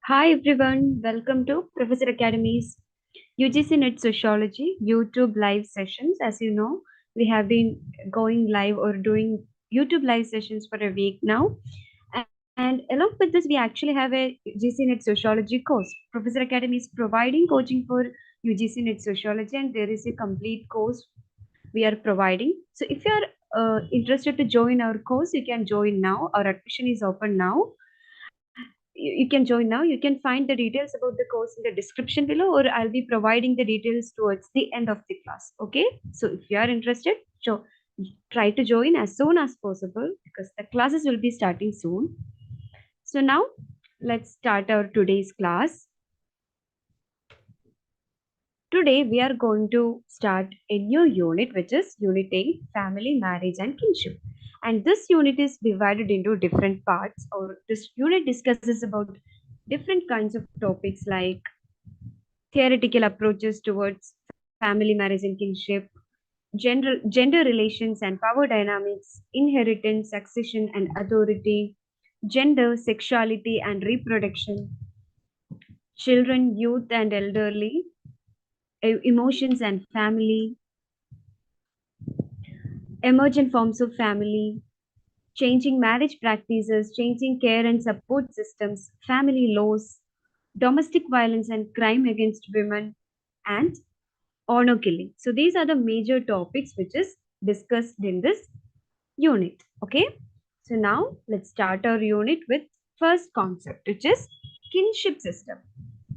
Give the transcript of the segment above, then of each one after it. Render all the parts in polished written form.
Hi everyone, welcome to Professor Academy's UGC NET Sociology YouTube live sessions. As you know, we have been going live or doing YouTube live sessions for a week now. And along with this, we actually have a UGC NET Sociology course. Professor Academy is providing coaching for UGC NET Sociology, and there is a complete course we are providing. So if you are interested to join our course, you can join now. Our admission is open now. You can join now. You can find the details about the course in the description below, or I'll be providing the details towards the end of the class. Okay, so if you are interested, so try to join as soon as possible because the classes will be starting soon. So now let's start our today's class. Today we are going to start a new unit, which is Unit 8, Family, Marriage and Kinship. And this unit is divided into different parts, or this unit discusses about different kinds of topics like theoretical approaches towards family, marriage and kinship, gender relations and power dynamics, inheritance, succession and authority, gender, sexuality and reproduction, children, youth and elderly, emotions and family, emergent forms of family, changing marriage practices, changing care and support systems, family laws, domestic violence and crime against women, and honor killing. So these are the major topics which is discussed in this unit. Okay. So now let's start our unit with first concept, which is kinship system.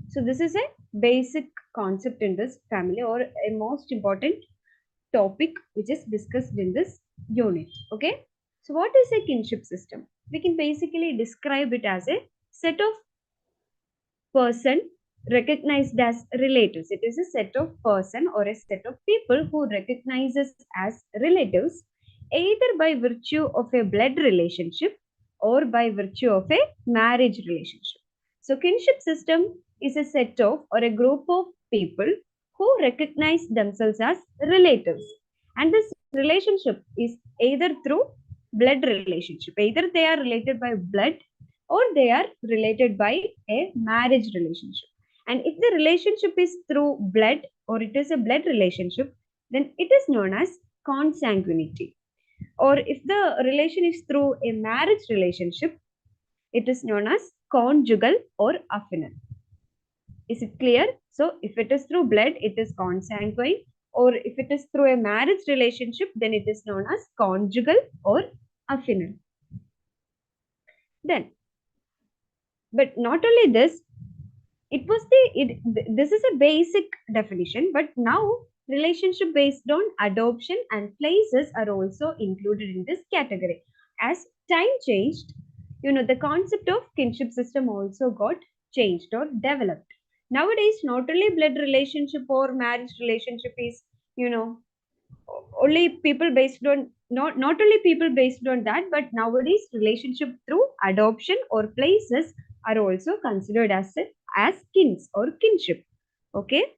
So this is a basic concept in this family, or a most important topic which is discussed in this unit. Okay. So what is a kinship system? We can basically describe it as a set of person recognized as relatives. It is a set of person or a set of people who recognizes as relatives either by virtue of a blood relationship or by virtue of a marriage relationship. So kinship system is a set of or a group of people who recognize themselves as relatives, and this relationship is either through blood relationship, either they are related by blood or they are related by a marriage relationship. And if the relationship is through blood or it is a blood relationship, then it is known as consanguinity. Or if the relation is through a marriage relationship, it is known as conjugal or affinal. Is it clear? So if it is through blood, it is consanguine, or if it is through a marriage relationship, then it is known as conjugal or affinal. Then, but not only this, this is a basic definition, but now relationship based on adoption and places are also included in this category. As time changed, the concept of kinship system also got changed or developed. Nowadays, not only blood relationship or marriage relationship is, only people based on not only people based on that, but nowadays relationship through adoption or places are also considered as kins or kinship. Okay.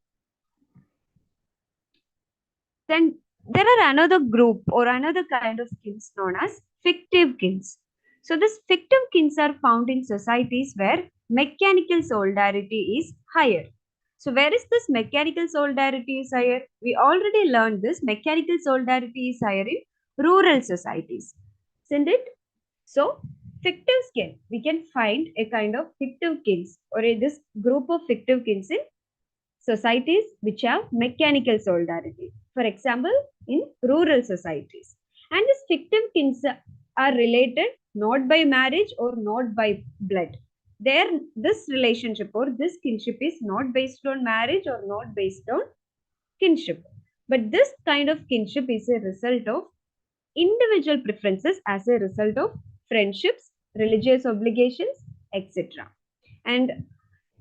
Then there are another group or another kind of kins known as fictive kins. So this fictive kins are found in societies where mechanical solidarity is higher. So where is this mechanical solidarity is higher? We already learned this mechanical solidarity is higher in rural societies, isn't it? So fictive kin, we can find a kind of fictive kins or this group of fictive kins in societies which have mechanical solidarity. For example, in rural societies. And these fictive kins are related not by marriage or not by blood. This relationship or this kinship is not based on marriage or not based on kinship. But this kind of kinship is a result of individual preferences as a result of friendships, religious obligations, etc. And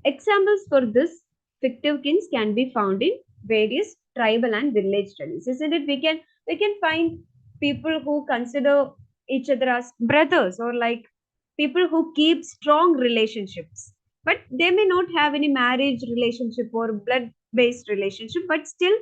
examples for this fictive kins can be found in various tribal and village studies, isn't it? We can find people who consider each other as brothers, or like people who keep strong relationships, but they may not have any marriage relationship or blood based relationship, but still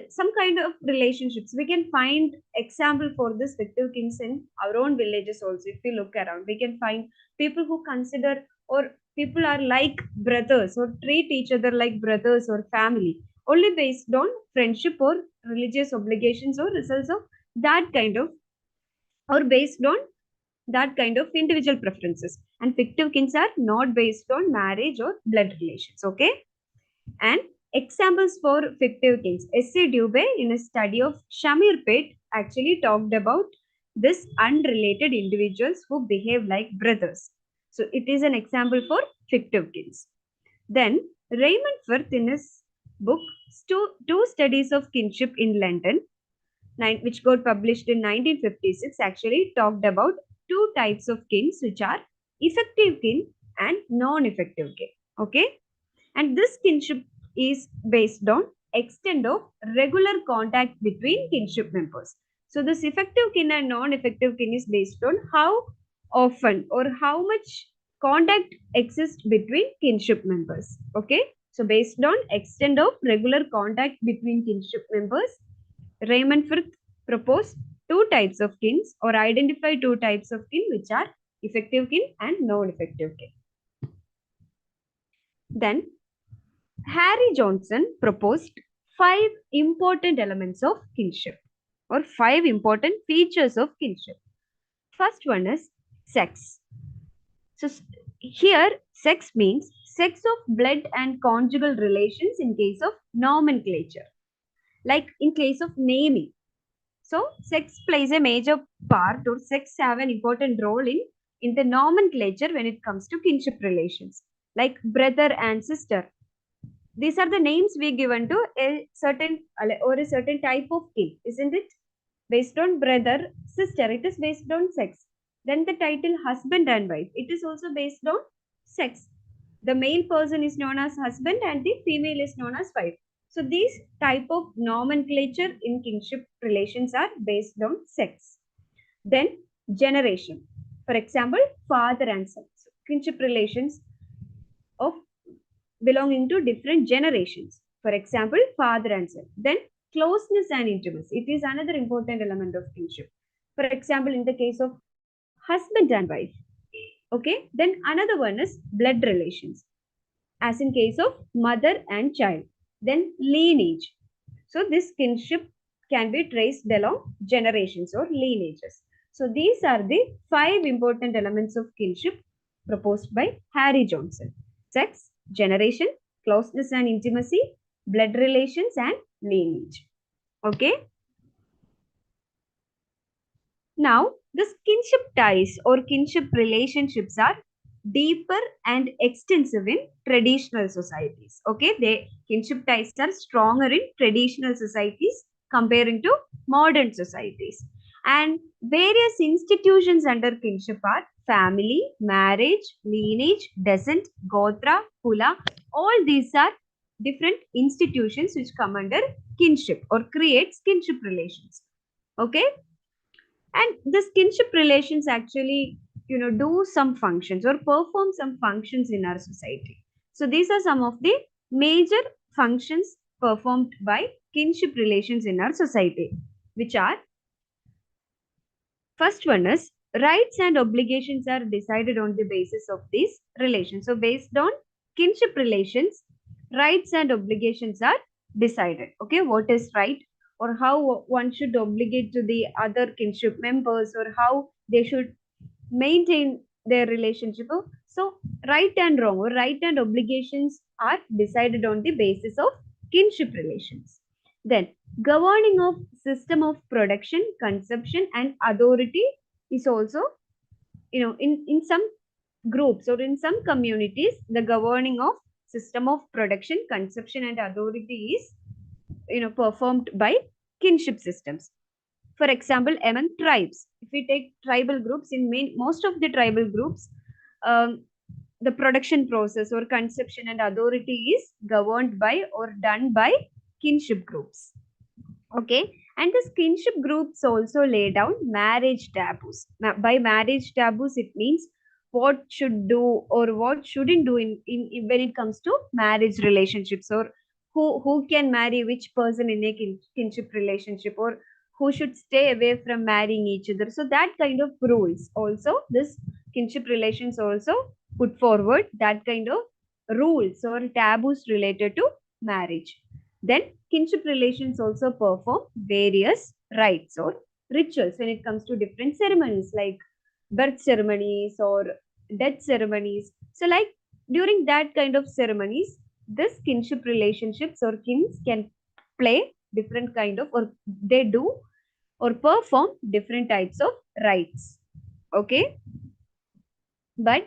some kind of relationships. We can find example for this fictive kins in our own villages also. If we look around, we can find people who consider or people are like brothers or treat each other like brothers or family only based on friendship or religious obligations or results of that kind of, or based on that kind of individual preferences. And fictive kins are not based on marriage or blood relations. Okay. And examples for fictive kins. S.A. Dubé, in a study of Shamirpet, actually talked about this unrelated individuals who behave like brothers. So it is an example for fictive kins. Then Raymond Firth, in his book Two Studies of Kinship in London, which got published in 1956, actually talked about two types of kins, which are effective kin and non-effective kin. Okay. And this kinship is based on extent of regular contact between kinship members. So this effective kin and non-effective kin is based on how often or how much contact exists between kinship members. Okay. So based on extent of regular contact between kinship members, Raymond Firth proposed two types of kins, or identify two types of kin, which are effective kin and non-effective kin. Then Harry Johnson proposed 5 important elements of kinship, or 5 important features of kinship. First one is sex. So here sex means sex of blood and conjugal relations in case of nomenclature, like in case of naming. So sex plays a major part, or sex have an important role in the nomenclature when it comes to kinship relations, like brother and sister. These are the names we given to a certain or a certain type of kin, isn't it? Based on brother, sister, it is based on sex. Then the title husband and wife, it is also based on sex. The male person is known as husband and the female is known as wife. So these type of nomenclature in kinship relations are based on sex. Then generation. For example, father and son. So kinship relations of belonging to different generations. For example, father and son. Then closeness and intimacy. It is another important element of kinship. For example, in the case of husband and wife. Okay. Then another one is blood relations, as in case of mother and child. Then lineage. So this kinship can be traced along generations or lineages. So these are the 5 important elements of kinship proposed by Harry Johnson: sex, generation, closeness and intimacy, blood relations, and lineage. Okay. Now, the kinship ties or kinship relationships are deeper and extensive in traditional societies. Okay, kinship ties are stronger in traditional societies comparing to modern societies. And various institutions under kinship are family, marriage, lineage, descent, gotra, kula. All these are different institutions which come under kinship or creates kinship relations. Okay. And this kinship relations actually, do some functions or perform some functions in our society. So these are some of the major functions performed by kinship relations in our society, which are: first one is rights and obligations are decided on the basis of these relations. So based on kinship relations, rights and obligations are decided. Okay, what is right, or how one should obligate to the other kinship members, or how they should maintain their relationship. So right and wrong, or right and obligations are decided on the basis of kinship relations. Then governing of system of production, consumption, and authority is also, in some groups or in some communities, the governing of system of production, consumption, and authority is, performed by kinship systems. For example, among tribes, if we take tribal groups, in most of the tribal groups, the production process or conception and authority is governed by or done by kinship groups. Okay. And this kinship groups also lay down marriage taboos. Now, by marriage taboos, it means what should do or what shouldn't do in when it comes to marriage relationships, or who can marry which person in a kinship relationship, or who should stay away from marrying each other. So that kind of rules also, this kinship relations also put forward that kind of rules or taboos related to marriage. Then kinship relations also perform various rites or rituals when it comes to different ceremonies like birth ceremonies or death ceremonies. So like during that kind of ceremonies, this kinship relationships or kins can play different kind of, or they do or perform different types of rites. Okay, but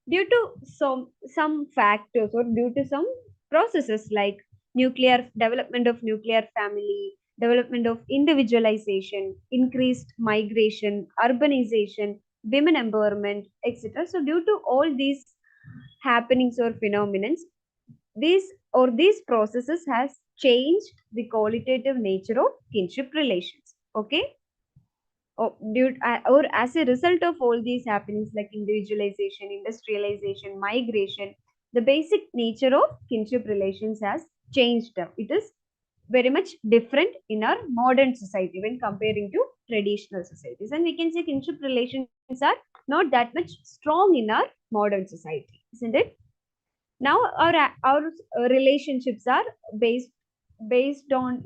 due to some factors or due to some processes like nuclear development of nuclear family, development of individualization, increased migration, urbanization, women empowerment, etc. So due to all these happenings or phenomena, these processes has changed the qualitative nature of kinship relations. Okay, or as a result of all these happenings like individualization, industrialization, migration, the basic nature of kinship relations has changed. It is very much different in our modern society when comparing to traditional societies. And we can say kinship relations are not that much strong in our modern society, isn't it? Now our relationships are based on,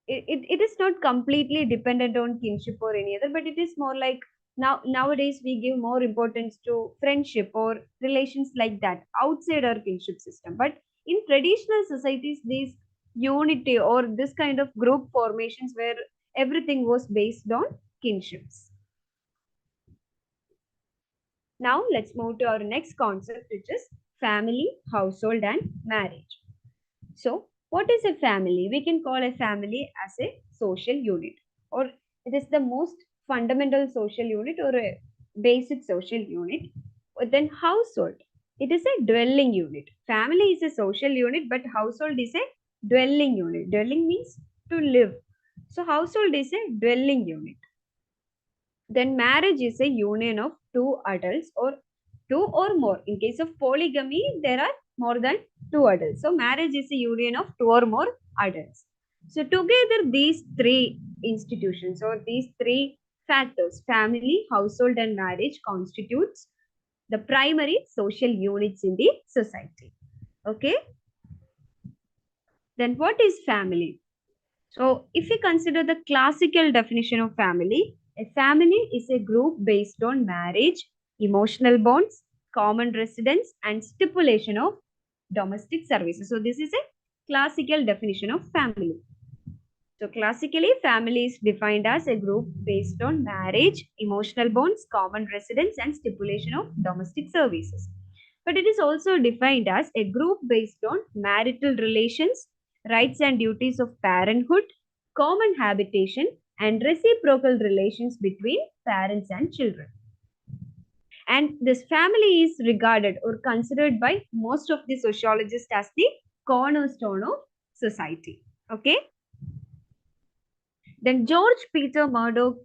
it is not completely dependent on kinship or any other, but it is more like nowadays we give more importance to friendship or relations like that outside our kinship system. But in traditional societies, these unity or this kind of group formations where everything was based on kinships. Now let's move to our next concept, which is family, household, and marriage. So, what is a family? We can call a family as a social unit, or it is the most fundamental social unit or a basic social unit. But then, household, it is a dwelling unit. Family is a social unit, but household is a dwelling unit. Dwelling means to live. So, household is a dwelling unit. Then marriage is a union of two adults or two or more. In case of polygamy, there are more than two adults. So marriage is a union of two or more adults. So together these three institutions or these three factors, family, household, and marriage, constitutes the primary social units in the society. Okay. Then what is family? So, if we consider the classical definition of family, a family is a group based on marriage, emotional bonds, common residence, and stipulation of domestic services. So, this is a classical definition of family. So, classically, family is defined as a group based on marriage, emotional bonds, common residence, and stipulation of domestic services. But it is also defined as a group based on marital relations, rights and duties of parenthood, common habitation, and reciprocal relations between parents and children. And this family is regarded or considered by most of the sociologists as the cornerstone of society. Okay. Then George Peter Murdoch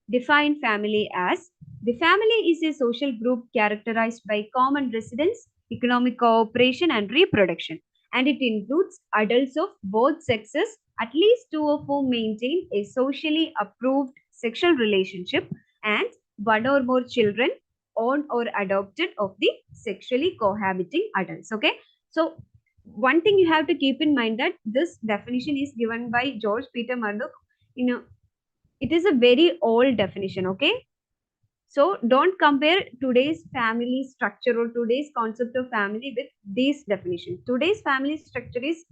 defined family as the family is a social group characterized by common residence, economic cooperation, and reproduction, and it includes adults of both sexes, at least two of whom maintain a socially approved sexual relationship, and one or more children owned or adopted of the sexually cohabiting adults. Okay, so one thing you have to keep in mind that this definition is given by George Peter Murdoch. It is a very old definition. Okay, so don't compare today's family structure or today's concept of family with this definition. Today's family structure is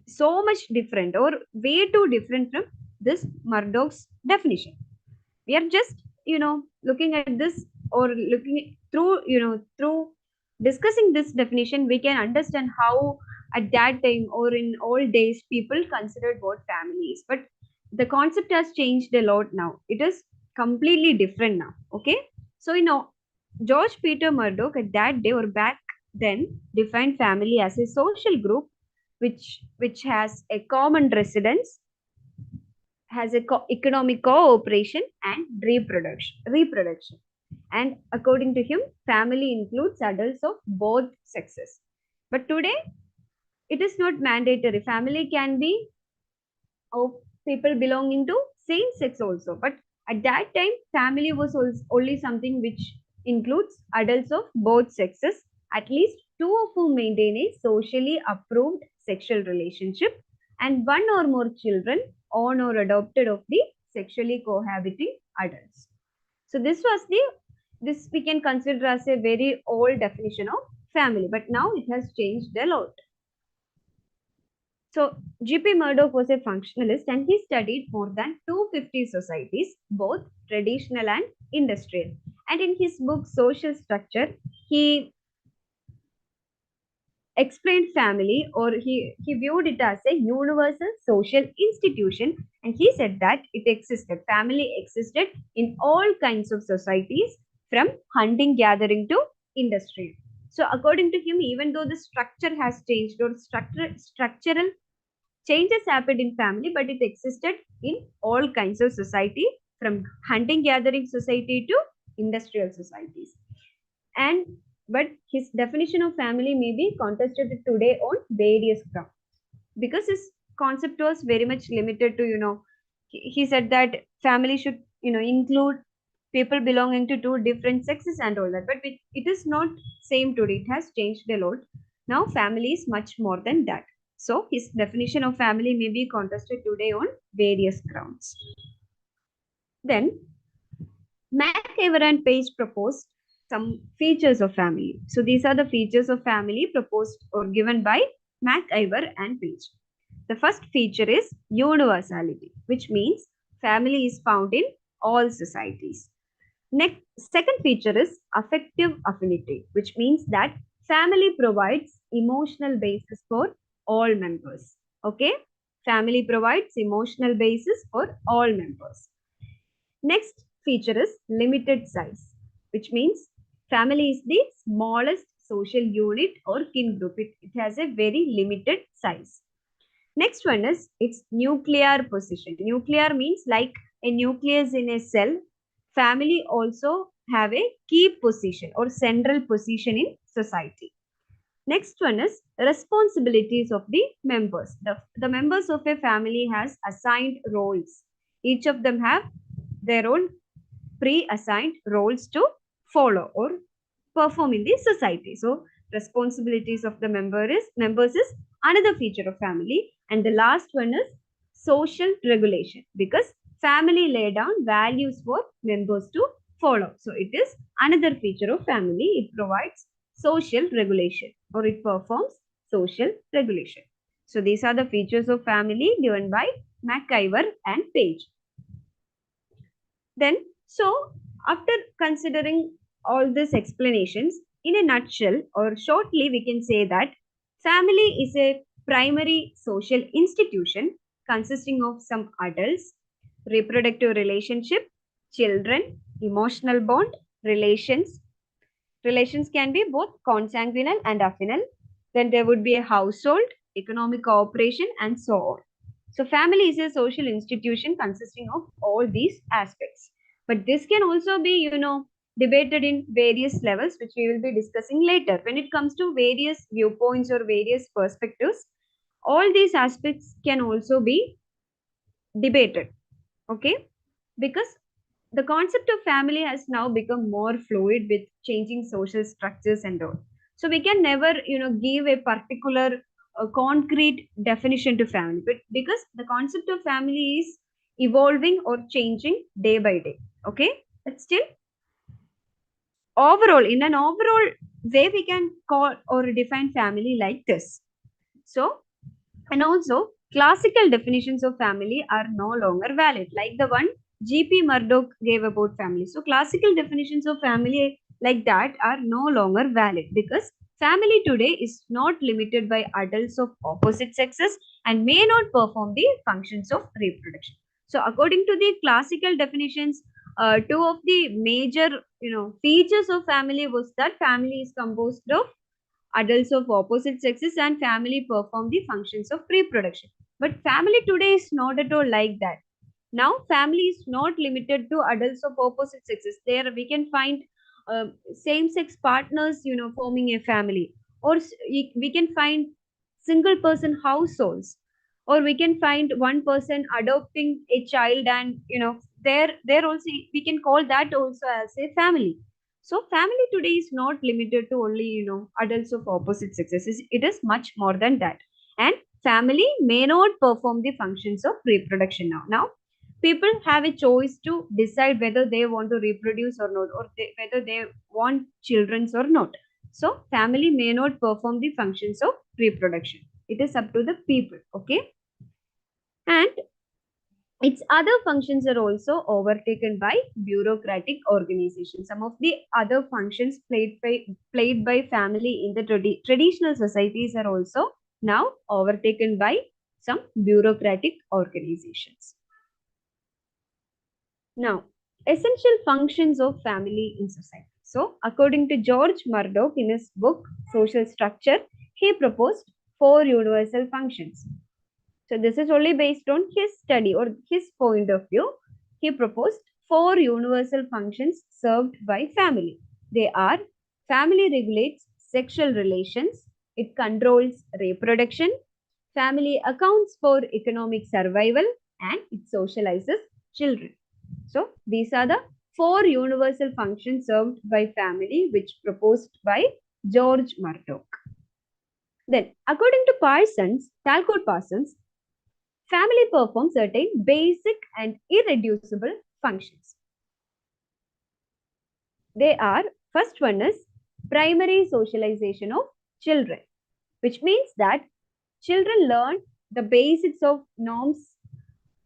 so much different or way too different from this Murdoch's definition. We are just, looking at this or looking through discussing this definition, we can understand how at that time or in old days people considered what family is. But the concept has changed a lot now. It is completely different now. Okay, so George Peter Murdoch at that day or back then defined family as a social group which has a common residence, has a economic cooperation, and reproduction. And according to him, family includes adults of both sexes. But today it is not mandatory. Family can be of people belonging to same sex also. But at that time, family was only something which includes adults of both sexes, at least two of whom maintain a socially approved sexual relationship, and one or more children own or adopted of the sexually cohabiting adults. So this we can consider as a very old definition of family, but now it has changed a lot. So G.P. Murdoch was a functionalist and he studied more than 250 societies, both traditional and industrial. And in his book Social Structure, he explained family, or he viewed it as a universal social institution, and he said that family existed in all kinds of societies from hunting gathering to industrial. So according to him, even though the structure has changed or structural changes happened in family, but it existed in all kinds of society from hunting gathering society to industrial societies. And but his definition of family may be contested today on various grounds, because his concept was very much limited to, he said that family should, include people belonging to two different sexes and all that, but it is not same today. It has changed a lot. Now family is much more than that. So his definition of family may be contested today on various grounds. Then McIver and Page proposed some features of family. So these are the features of family proposed or given by McIver and Page. The first feature is universality, which means family is found in all societies. Next, second feature is affective affinity, which means that family provides emotional basis for all members. Okay, family provides emotional basis for all members. Next feature is limited size, which means family is the smallest social unit or kin group. It has a very limited size. Next one is its nuclear position. Nuclear means like a nucleus in a cell. Family also have a key position or central position in society. Next one is responsibilities of the members. The members of a family has assigned roles. Each of them have their own pre-assigned roles to follow or perform in the society. So responsibilities of the members is another feature of family. And the last one is social regulation, because family lay down values for members to follow. So it is another feature of family. It provides social regulation, or it performs social regulation. So these are the features of family given by McIver and Page. Then, so after considering all these explanations, in a nutshell or shortly, we can say that family is a primary social institution consisting of some adults, reproductive relationship, children, emotional bond, relations. Relations can be both consanguineal and affinal. Then there would be a household, economic cooperation, and so on. So family is a social institution consisting of all these aspects. But this can also be, debated in various levels, which we will be discussing later. When it comes to various viewpoints or various perspectives, all these aspects can also be debated. Okay? Because the concept of family has now become more fluid with changing social structures and all. So we can never, give a particular concrete definition to family, but because the concept of family is evolving or changing day by day. Okay, but still, overall, in an overall way, we can call or define family like this. So, and also classical definitions of family are no longer valid, like the one G.P. Murdoch gave about family. So classical definitions of family like that are no longer valid, because family today is not limited by adults of opposite sexes and may not perform the functions of reproduction. So according to the classical definitions, two of the major features of family was that family is composed of adults of opposite sexes and family perform the functions of reproduction. But family today is not at all like that. Now family is not limited to adults of opposite sexes. There we can find same-sex partners, forming a family, or we can find single person households, or we can find one person adopting a child, and there also we can call that also as a family. So family today is not limited to only, adults of opposite sexes. It is much more than that. And family may not perform the functions of reproduction now. Now, people have a choice to decide whether they want to reproduce or not, or whether they want children or not. So family may not perform the functions of reproduction. It is up to the people. Okay. And its other functions are also overtaken by bureaucratic organizations. Some of the other functions played by family in the traditional societies are also now overtaken by some bureaucratic organizations. Now, essential functions of family in society. So, according to George Murdoch in his book Social Structure, he proposed 4 universal functions. So this is only based on his study or his point of view. He proposed 4 universal functions served by family. They are: family regulates sexual relations, it controls reproduction, family accounts for economic survival, and it socializes children. So these are the 4 universal functions served by family, which proposed by George Murdoch. Then, according to Talcott Parsons, family performs certain basic and irreducible functions. They are: first one is primary socialization of children, which means that children learn the basics of norms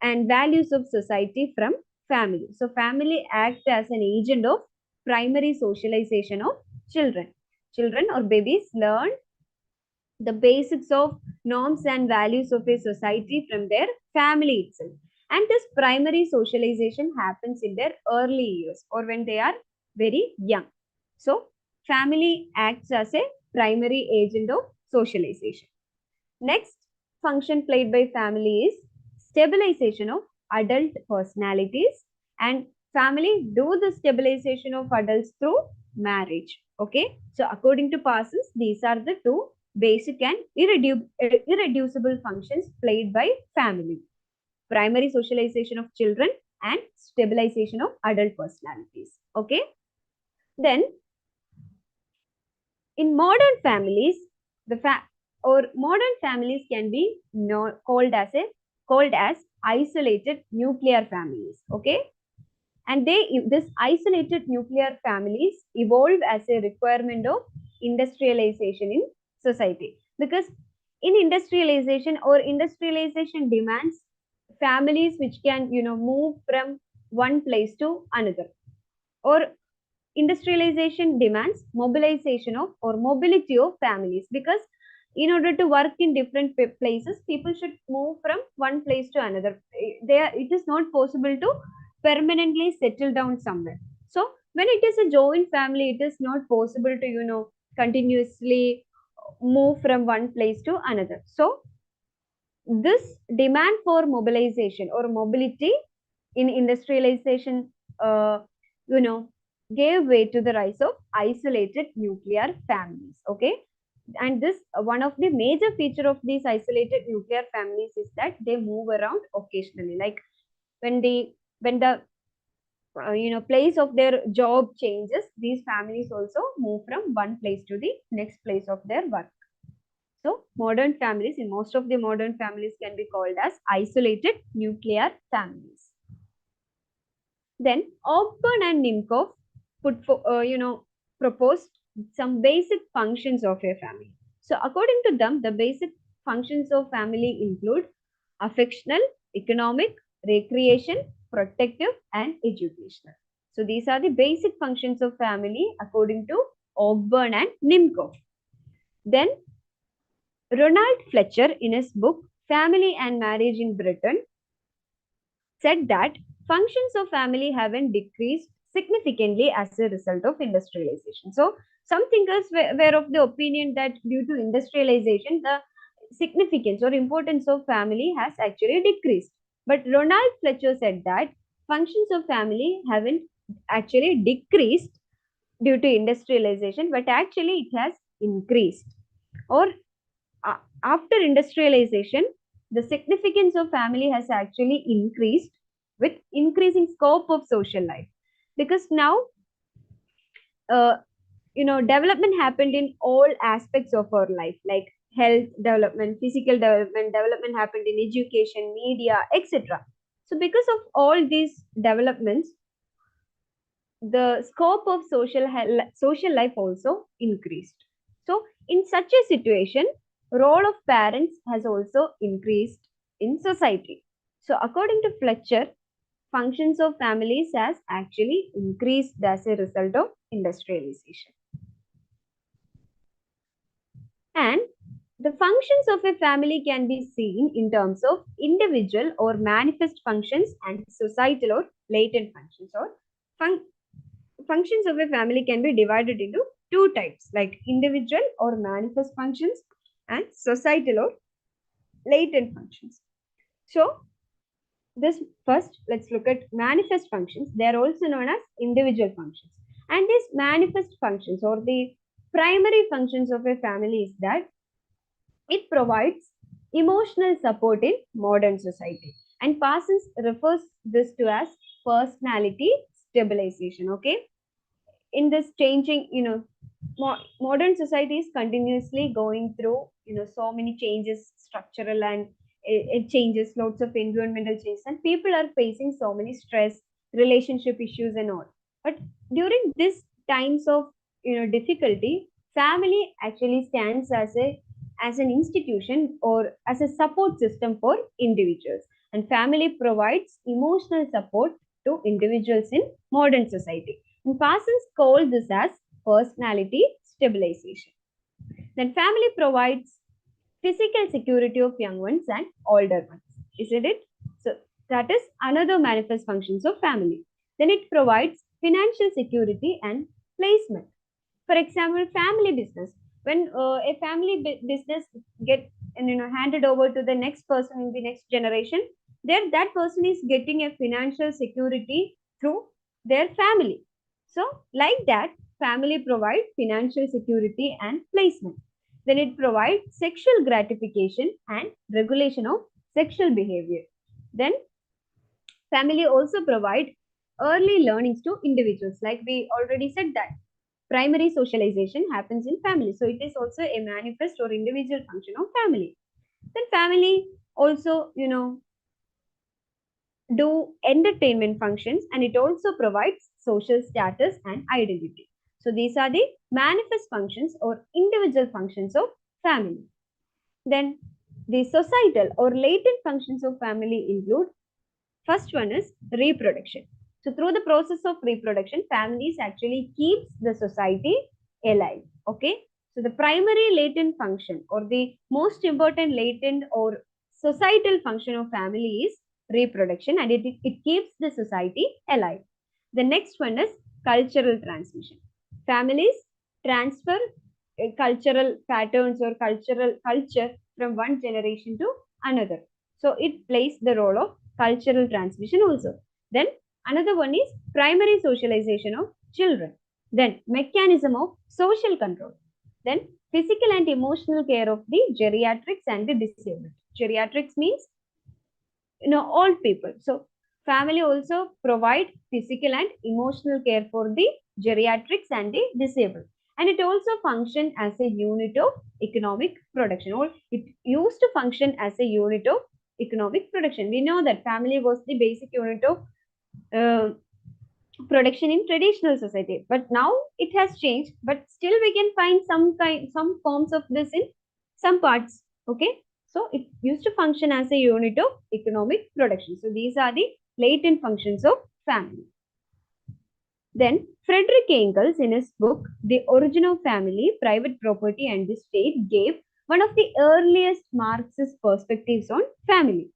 and values of society from family. So family acts as an agent of primary socialization of children. Children or babies learn the basics of norms and values of a society from their family itself. And this primary socialization happens in their early years or when they are very young. So, family acts as a primary agent of socialization. Next function played by family is stabilization of adult personalities, and family do the stabilization of adults through marriage. Okay, so according to Parsons, these are the 2 basic and irreducible functions played by family: primary socialization of children and stabilization of adult personalities. Okay, then in modern families, modern families can be called as isolated nuclear families. Okay, and this isolated nuclear families evolve as a requirement of industrialization in society, because in industrialization demands families which can move from one place to another, or industrialization demands mobilization of or mobility of families, because in order to work in different places, people should move from one place to another. It is not possible to permanently settle down somewhere. So when it is a joint family, it is not possible to continuously move from one place to another. So this demand for mobilization or mobility in industrialization you know gave way to the rise of isolated nuclear families. Okay, and this one of the major feature of these isolated nuclear families is that they move around occasionally, like when the place of their job changes, these families also move from one place to the next place of their work. So modern families, in most of the modern families, can be called as isolated nuclear families. Then Ogburn and Nimkoff proposed some basic functions of a family. So according to them, the basic functions of family include affectional, economic, recreation, protective, and educational. So these are the basic functions of family according to Ogburn and Nimkoff. Then Ronald Fletcher, in his book Family and Marriage in Britain, said that functions of family haven't decreased significantly as a result of industrialization. So some thinkers were of the opinion that due to industrialization, the significance or importance of family has actually decreased. But Ronald Fletcher said that functions of family haven't actually decreased due to industrialization, but actually it has increased. Or after industrialization, the significance of family has actually increased with increasing scope of social life, because now development happened in all aspects of our life, like health development, physical development, development happened in education, media, etc. So because of all these developments, the scope of social life also increased. So in such a situation, role of parents has also increased in society. So according to Fletcher, functions of families has actually increased as a result of industrialization. And the functions of a family can be seen in terms of individual or manifest functions and societal or latent functions. Or functions of a family can be divided into two types, like individual or manifest functions and societal or latent functions. So this first, let's look at manifest functions. They are also known as individual functions. And these manifest functions or the primary functions of a family is that it provides emotional support in modern society. And Parsons refers this to as personality stabilization. Okay. In this changing, modern society is continuously going through, so many changes, structural and it changes, lots of environmental changes, and people are facing so many stress, relationship issues, and all. But during this times of difficulty, family actually stands as an institution or as a support system for individuals, and family provides emotional support to individuals in modern society. And Parsons called this as personality stabilization. Then family provides physical security of young ones and older ones, isn't it? So that is another manifest functions of family. Then it provides financial security and placement. For example, family business. When a family business get handed over to the next person in the next generation, then that person is getting a financial security through their family. So like that, family provide financial security and placement. Then it provides sexual gratification and regulation of sexual behavior. Then family also provide early learnings to individuals. Like we already said that primary socialization happens in family. So it is also a manifest or individual function of family. Then family also, do entertainment functions, and it also provides social status and identity. So these are the manifest functions or individual functions of family. Then the societal or latent functions of family include, first one is reproduction. So through the process of reproduction, families actually keeps the society alive. Okay. So the primary latent function or the most important latent or societal function of family is reproduction, and it keeps the society alive. The next one is cultural transmission. Families transfer cultural patterns or culture from one generation to another. So it plays the role of cultural transmission also. Then another one is primary socialization of children. Then mechanism of social control. Then physical and emotional care of the geriatrics and the disabled. Geriatrics means old people. So family also provide physical and emotional care for the geriatrics and the disabled. And it also function as a unit of economic production, or it used to function as a unit of economic production. We know that family was the basic unit of production in traditional society, but now it has changed, but still we can find some forms of this in some parts. Okay. So it used to function as a unit of economic production. So these are the latent functions of family. Then Frederick Engels, in his book The Origin of Family, Private Property and the State, gave one of the earliest Marxist perspectives on family.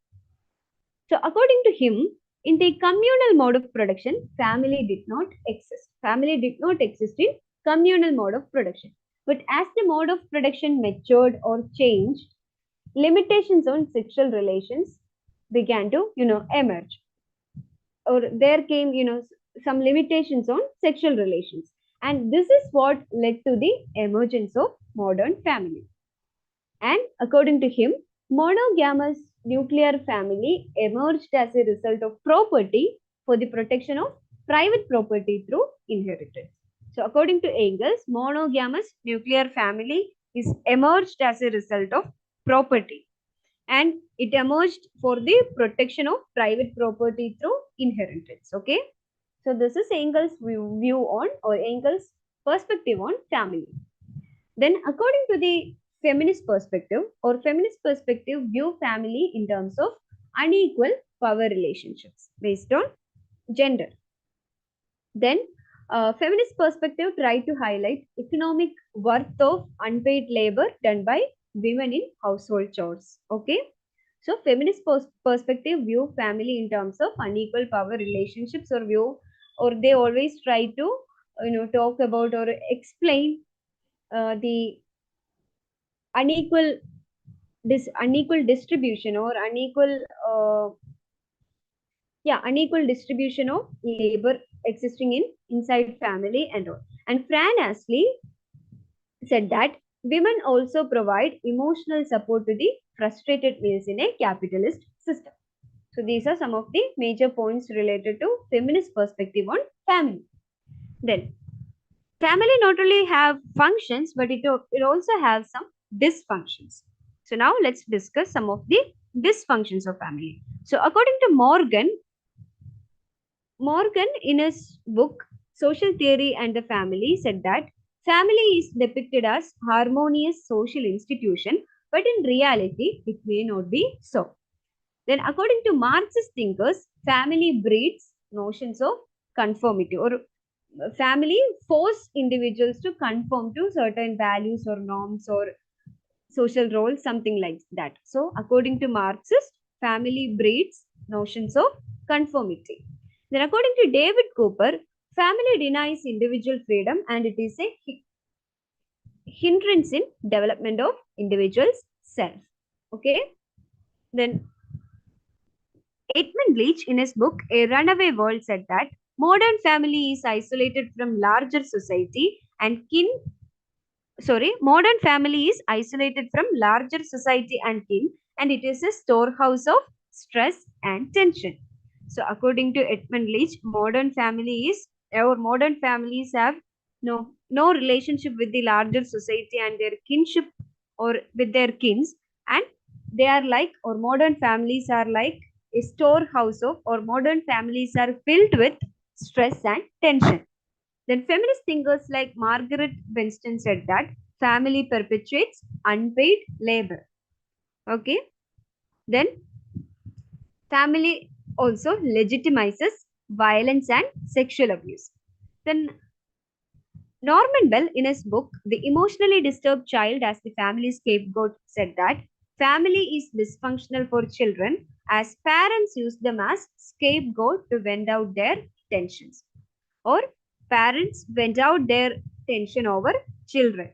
So according to him, in the communal mode of production, family did not exist. Family did not exist in communal mode of production. But as the mode of production matured or changed, limitations on sexual relations began to, emerge. Or there came, some limitations on sexual relations. And this is what led to the emergence of modern family. And according to him, monogamous nuclear family emerged as a result of property for the protection of private property through inheritance. So according to Engels, monogamous nuclear family is emerged as a result of property, and it emerged for the protection of private property through inheritance. Okay, so this is Engels' view on, or Engels' perspective on family. Then according to the feminist perspective, or feminist perspective view family in terms of unequal power relationships based on gender. Then feminist perspective try to highlight economic worth of unpaid labor done by women in household chores. Okay, so feminist perspective view family in terms of unequal power relationships, or view, or they always try to talk about or explain the unequal unequal distribution, or unequal distribution of labor existing in inside family and all. And Fran Ashley said that women also provide emotional support to the frustrated males in a capitalist system. So these are some of the major points related to feminist perspective on family. Then family not only have functions, but it also has some dysfunctions. So now let's discuss some of the dysfunctions of family. So according to Morgan in his book Social Theory and the Family said that family is depicted as harmonious social institution, but in reality it may not be so. Then according to Marxist thinkers, family breeds notions of conformity, or family force individuals to conform to certain values or norms or social roles, something like that. So according to Marxist, family breeds notions of conformity. Then according to David Cooper, family denies individual freedom and it is a hindrance in development of individual's self. Okay. Then Edmund Leach in his book A Runaway World said that modern family is isolated from larger society and modern family is isolated from larger society and kin, and it is a storehouse of stress and tension. So according to Edmund Leach, modern families have no relationship with the larger society and their kinship or with their kins, and they are like, or modern families are like a storehouse of, or modern families are filled with stress and tension. Then feminist thinkers like Margaret Winston said that family perpetuates unpaid labor. Okay. Then family also legitimizes violence and sexual abuse. Then Norman Bell in his book The Emotionally Disturbed Child as the Family Scapegoat said that family is dysfunctional for children as parents use them as scapegoat to vent out their tensions, or parents vent out their tension over children.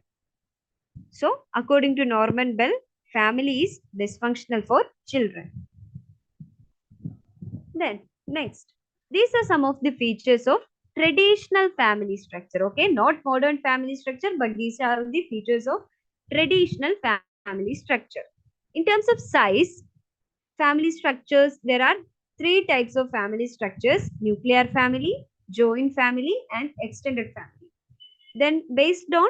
So, according to Norman Bell, family is dysfunctional for children. Then, next, these are some of the features of traditional family structure. Okay, not modern family structure, but these are the features of traditional family structure. In terms of size, family structures, there are three types of family structures: nuclear family, joint family, and extended family. Then, based on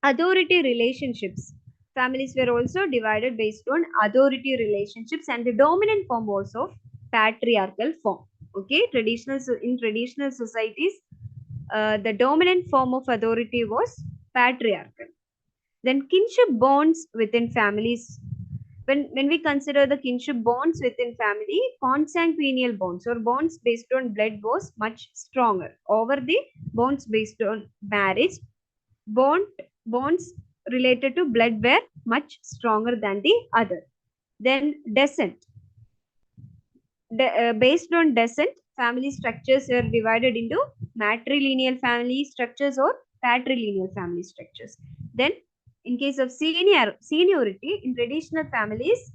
authority relationships, families were also divided based on authority relationships, and the dominant form was of patriarchal form. Okay, in traditional societies, the dominant form of authority was patriarchal. Then kinship bonds within families. When we consider the kinship bonds within family, consanguineal bonds or bonds based on blood was much stronger over the bonds based on marriage. Bonds related to blood were much stronger than the other. Then descent. Based on descent, family structures were divided into matrilineal family structures or patrilineal family structures. Then in case of seniority, in traditional families,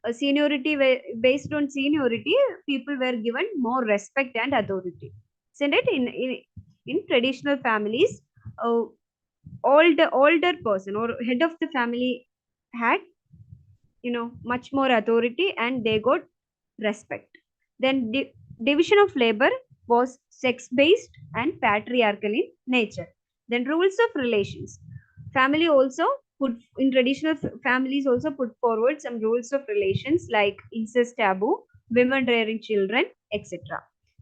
based on seniority, people were given more respect and authority. Isn't it? In traditional families, older person or head of the family had much more authority and they got respect. Then division of labor. was sex-based and patriarchal in nature. Then rules of relations. Family also put in traditional families also put forward some rules of relations like incest taboo, women rearing children, etc.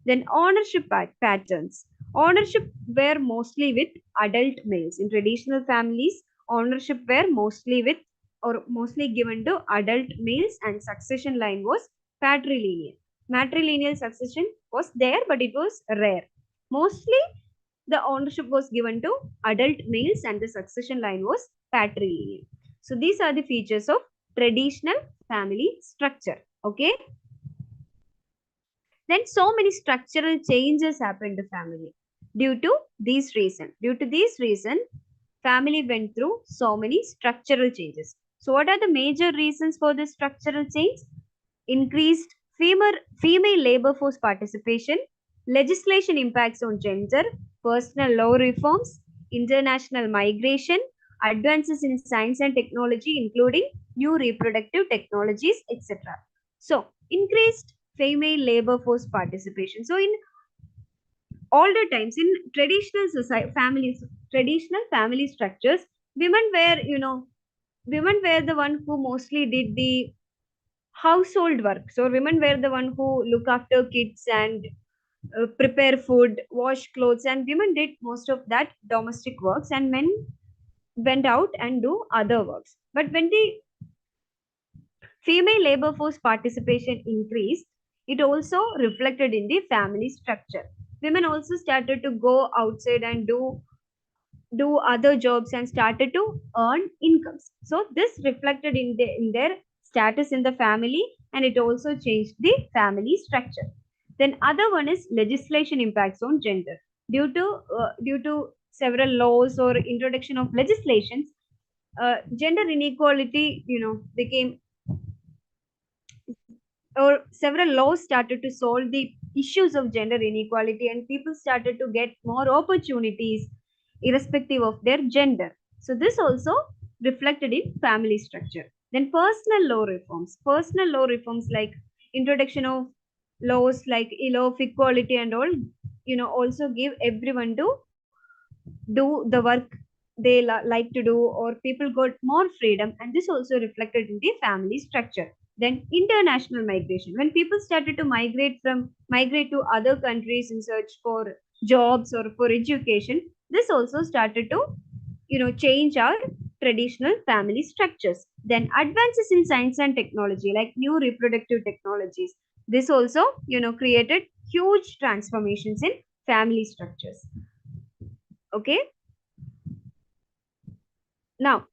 Then ownership patterns. Ownership were mostly with adult males. In traditional families, ownership were mostly with or mostly given to adult males, and succession line was patrilineal. Matrilineal succession was there, but it was rare. Mostly the ownership was given to adult males and the succession line was patrilineal. So these are the features of traditional family structure. Okay. Then so many structural changes happened to family due to these reasons. Due to these reasons, family went through so many structural changes. So what are the major reasons for this structural change? Increased female labor force participation, legislation impacts on gender, personal law reforms, international migration, advances in science and technology, including new reproductive technologies, etc. So, increased female labor force participation. So, in older times, in traditional society, families, traditional family structures, women were, women were the one who mostly did the household work. So women were the one who look after kids and prepare food, wash clothes, and women did most of that domestic works, and men went out and do other works. But when the female labor force participation increased, it also reflected in the family structure. Women also started to go outside and do other jobs and started to earn incomes. So this reflected in their status in the family, and it also changed the family structure. Then other one is legislation impacts on gender. Due to several laws or introduction of legislations, gender inequality, became, or several laws started to solve the issues of gender inequality, and people started to get more opportunities irrespective of their gender. So this also reflected in family structure. Then personal law reforms. Personal law reforms like introduction of laws like law of equality and all, also give everyone to do the work they like to do, or people got more freedom, and this also reflected in the family structure. Then international migration, when people started to migrate to other countries in search for jobs or for education, this also started to change our traditional family structures. Then advances in science and technology like new reproductive technologies, this also created huge transformations in family structures. Okay. Now,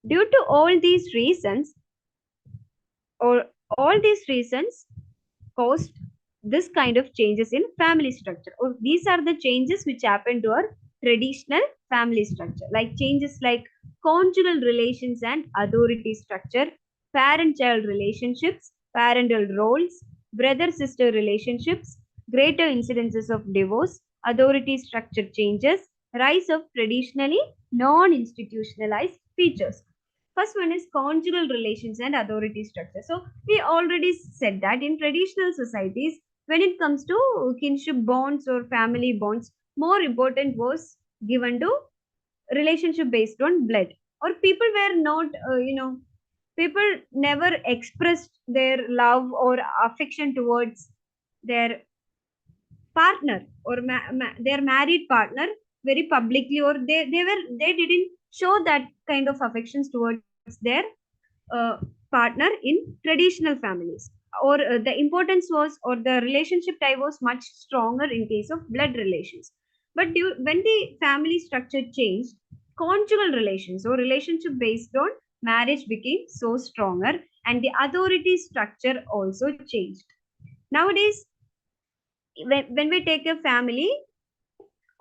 due to all these reasons, or all these reasons caused this kind of changes in family structure, or these are the changes which happened to our traditional family structure, like changes like conjugal relations and authority structure, parent-child relationships, parental roles, brother-sister relationships, greater incidences of divorce, authority structure changes, rise of traditionally non-institutionalized features. First one is conjugal relations and authority structure. So we already said that in traditional societies, when it comes to kinship bonds or family bonds, more important was given to relationship based on blood. Or people were not, people never expressed their love or affection towards their partner or their married partner very publicly, or they didn't show that kind of affections towards their uh, partner in traditional families, or the importance was, or the relationship tie was much stronger in case of blood relations. But when the family structure changed, conjugal relations or relationship based on marriage became so stronger, and the authority structure also changed. Nowadays, when we take a family,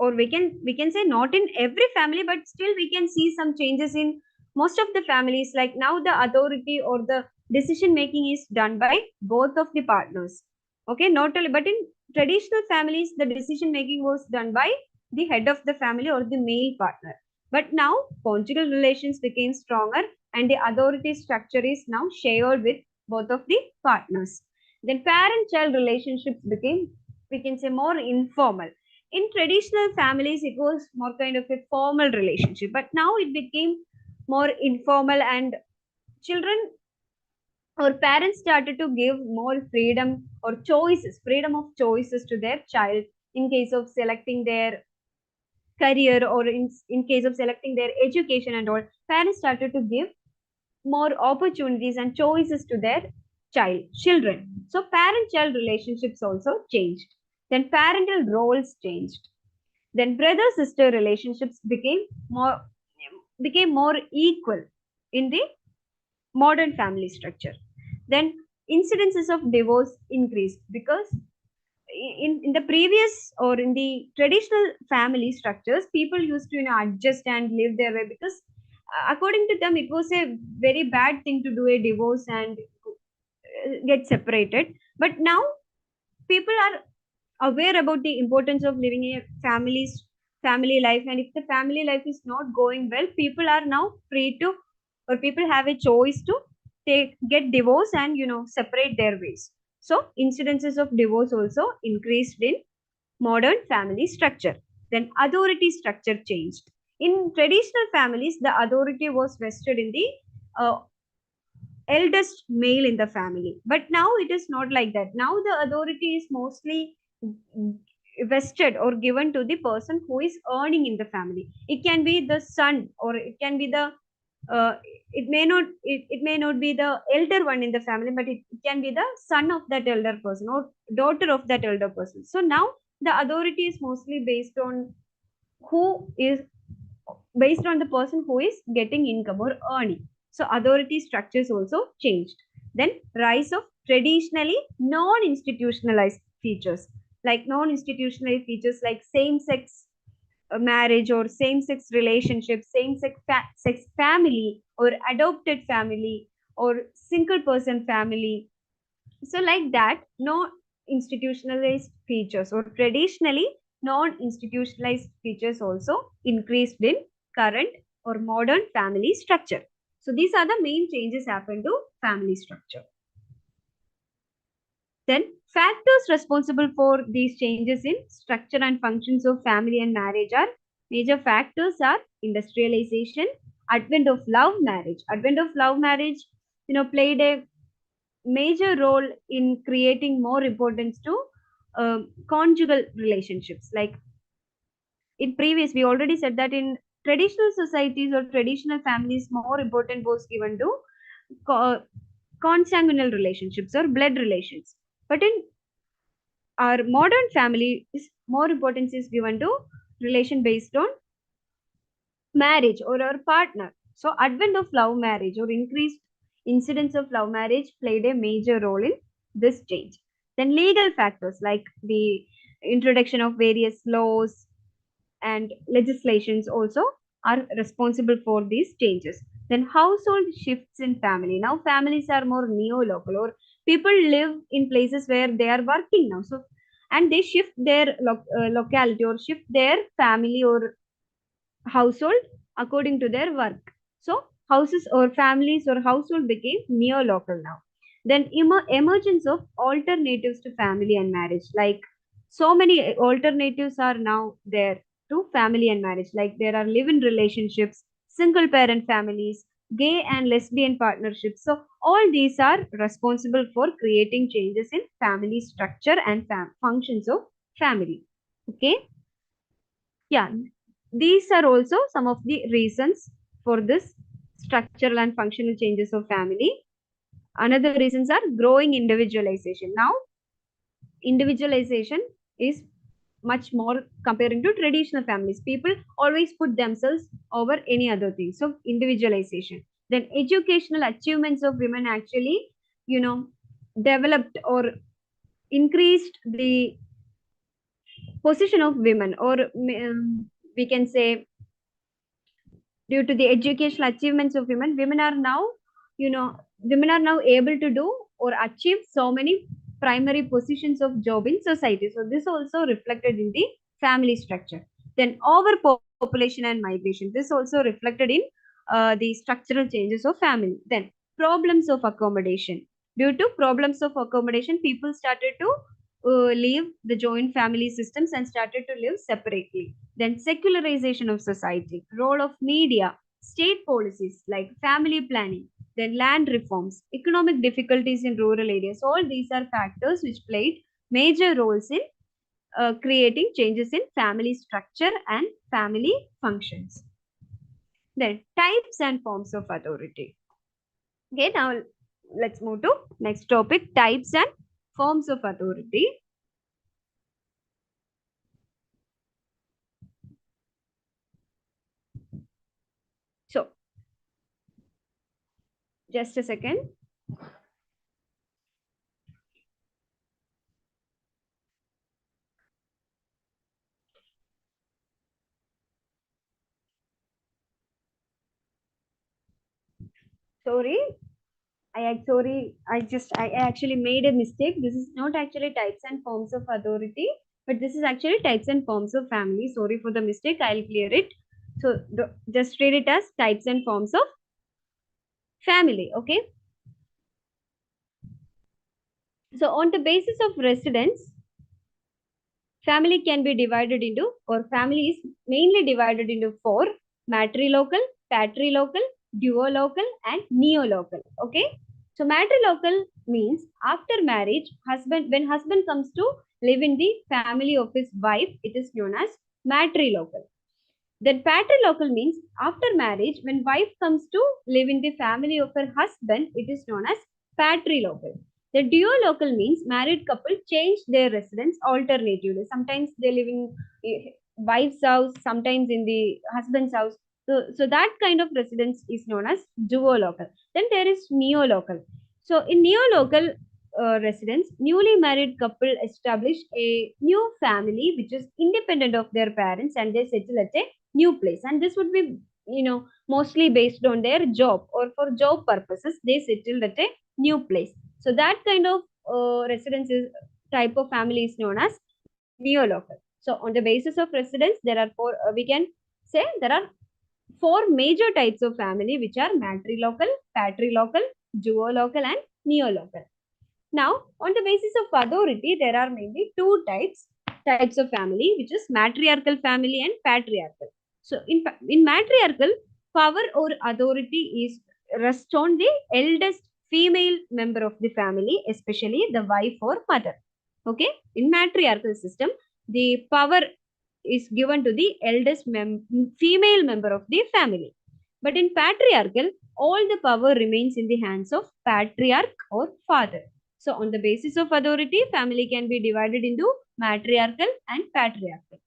or we can say not in every family, but still we can see some changes in most of the families. Like now the authority or the decision making is done by both of the partners. Okay, not only, but in traditional families the decision making was done by the head of the family or the male partner. But now conjugal relations became stronger, and the authority structure is now shared with both of the partners. Then parent child relationships became we can say more informal. In traditional families, it was more kind of a formal relationship, but now it became more informal, and children or parents started to give more freedom or choices, freedom of choices to their child in case of selecting their career, or in case of selecting their education and all. Parents started to give more opportunities and choices to their children. So parent child relationships also changed. Then parental roles changed. Then brother sister relationships became more equal in the modern family structure. Then incidences of divorce increased because in the previous or in the traditional family structures, people used to adjust and live their way, because according to them it was a very bad thing to do a divorce and get separated. But now people are aware about the importance of living in a family life, and if the family life is not going well, people are now free to, or people have a choice to get divorce and separate their ways. So incidences of divorce also increased in modern family structure. Then authority structure changed. In traditional families, the authority was vested in the uh, eldest male in the family. But now it is not like that. Now the authority is mostly vested or given to the person who is earning in the family. It can be the son, or it can be the it may not be the elder one in the family, but it can be the son of that elder person or daughter of that elder person. So now the authority is mostly who is based on the person who is getting income or earning. So authority structures also changed. Then rise of traditionally non-institutionalized features, like non-institutional features like same-sex marriage or same-sex relationship, same-sex family or adopted family or single person family. So like that, no institutionalized features or traditionally non-institutionalized features also increased in current or modern family structure. So these are the main changes happened to family structure. Then factors responsible for these changes in structure and functions of family and marriage are, major factors are industrialization, advent of love marriage. Advent of love marriage, played a major role in creating more importance to conjugal relationships. Like in previous, we already said that in traditional societies or traditional families, more important was given to consanguineal relationships or blood relations. But in our modern family, more importance is given to relation based on marriage or our partner. So advent of love marriage or increased incidence of love marriage played a major role in this change. Then legal factors like the introduction of various laws and legislations also are responsible for these changes. Then household shifts in family. Now families are more neo-local, or people live in places where they are working now. So and they shift their locality or shift their family or household according to their work. So houses or families or household became neo-local now. Then emergence of alternatives to family and marriage. Like so many alternatives are now there to family and marriage. Like there are live-in relationships, single parent families, gay and lesbian partnerships. So all these are responsible for creating changes in family structure and functions of family. Okay. Yeah, these are also some of the reasons for this structural and functional changes of family. Another reasons are growing individualization. Now, individualization is much more comparing to traditional families. People always put themselves over any other thing. So, individualization. Then, educational achievements of women actually, developed or increased the position of women, or we can say due to the educational achievements of women, women are now able to do or achieve so many primary positions of job in society. So this also reflected in the family structure. Then overpopulation and migration. This also reflected in the structural changes of family. Then problems of accommodation. Due to problems of accommodation, people started to leave the joint family systems and started to live separately. Then secularization of society, role of media, state policies like family planning, then land reforms, economic difficulties in rural areas. All these are factors which played major roles in creating changes in family structure and family functions. Then types and forms of authority. Okay, now let's move to next topic, types and forms of authority. So, just a second. Sorry, I actually made a mistake. This is not actually types and forms of authority, but this is actually types and forms of family. Sorry for the mistake. I'll clear it. So just read it as types and forms of family. Okay. So on the basis of residence, family can be divided into, or family is mainly divided into four: matrilocal, patrilocal, duolocal, and neolocal. Okay. So matrilocal means after marriage, when husband comes to live in the family of his wife, it is known as matrilocal. Then patrilocal means after marriage, when wife comes to live in the family of her husband, it is known as patrilocal. The duolocal means married couple change their residence alternatively. Sometimes they live in wife's house, sometimes in the husband's house. So that kind of residence is known as duolocal. Then there is neolocal. So in neolocal residence, newly married couple establish a new family which is independent of their parents, and they settle at a new place. And this would be, mostly based on their job, or for job purposes, they settled at a new place. So that kind of residence is type of family is known as neolocal. So on the basis of residence, there are four. We can say there are four major types of family, which are matrilocal, patrilocal, duolocal, and neolocal. Now, on the basis of authority, there are mainly two types of family, which is matriarchal family and patriarchal. So, in matriarchal, power or authority is rests on the eldest female member of the family, especially the wife or mother. Okay, in matriarchal system, the power is given to the eldest female member of the family. But in patriarchal, all the power remains in the hands of patriarch or father. So on the basis of authority, family can be divided into matriarchal and patriarchal.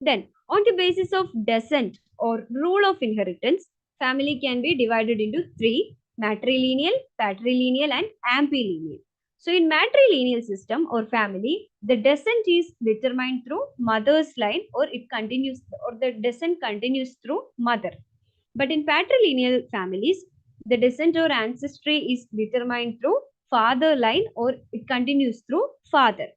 Then on the basis of descent or rule of inheritance, family can be divided into three: matrilineal, patrilineal, and ambilineal. So in matrilineal system or family, the descent is determined through mother's line, or the descent continues through mother. But in patrilineal families, the descent or ancestry is determined through father line, or it continues through father.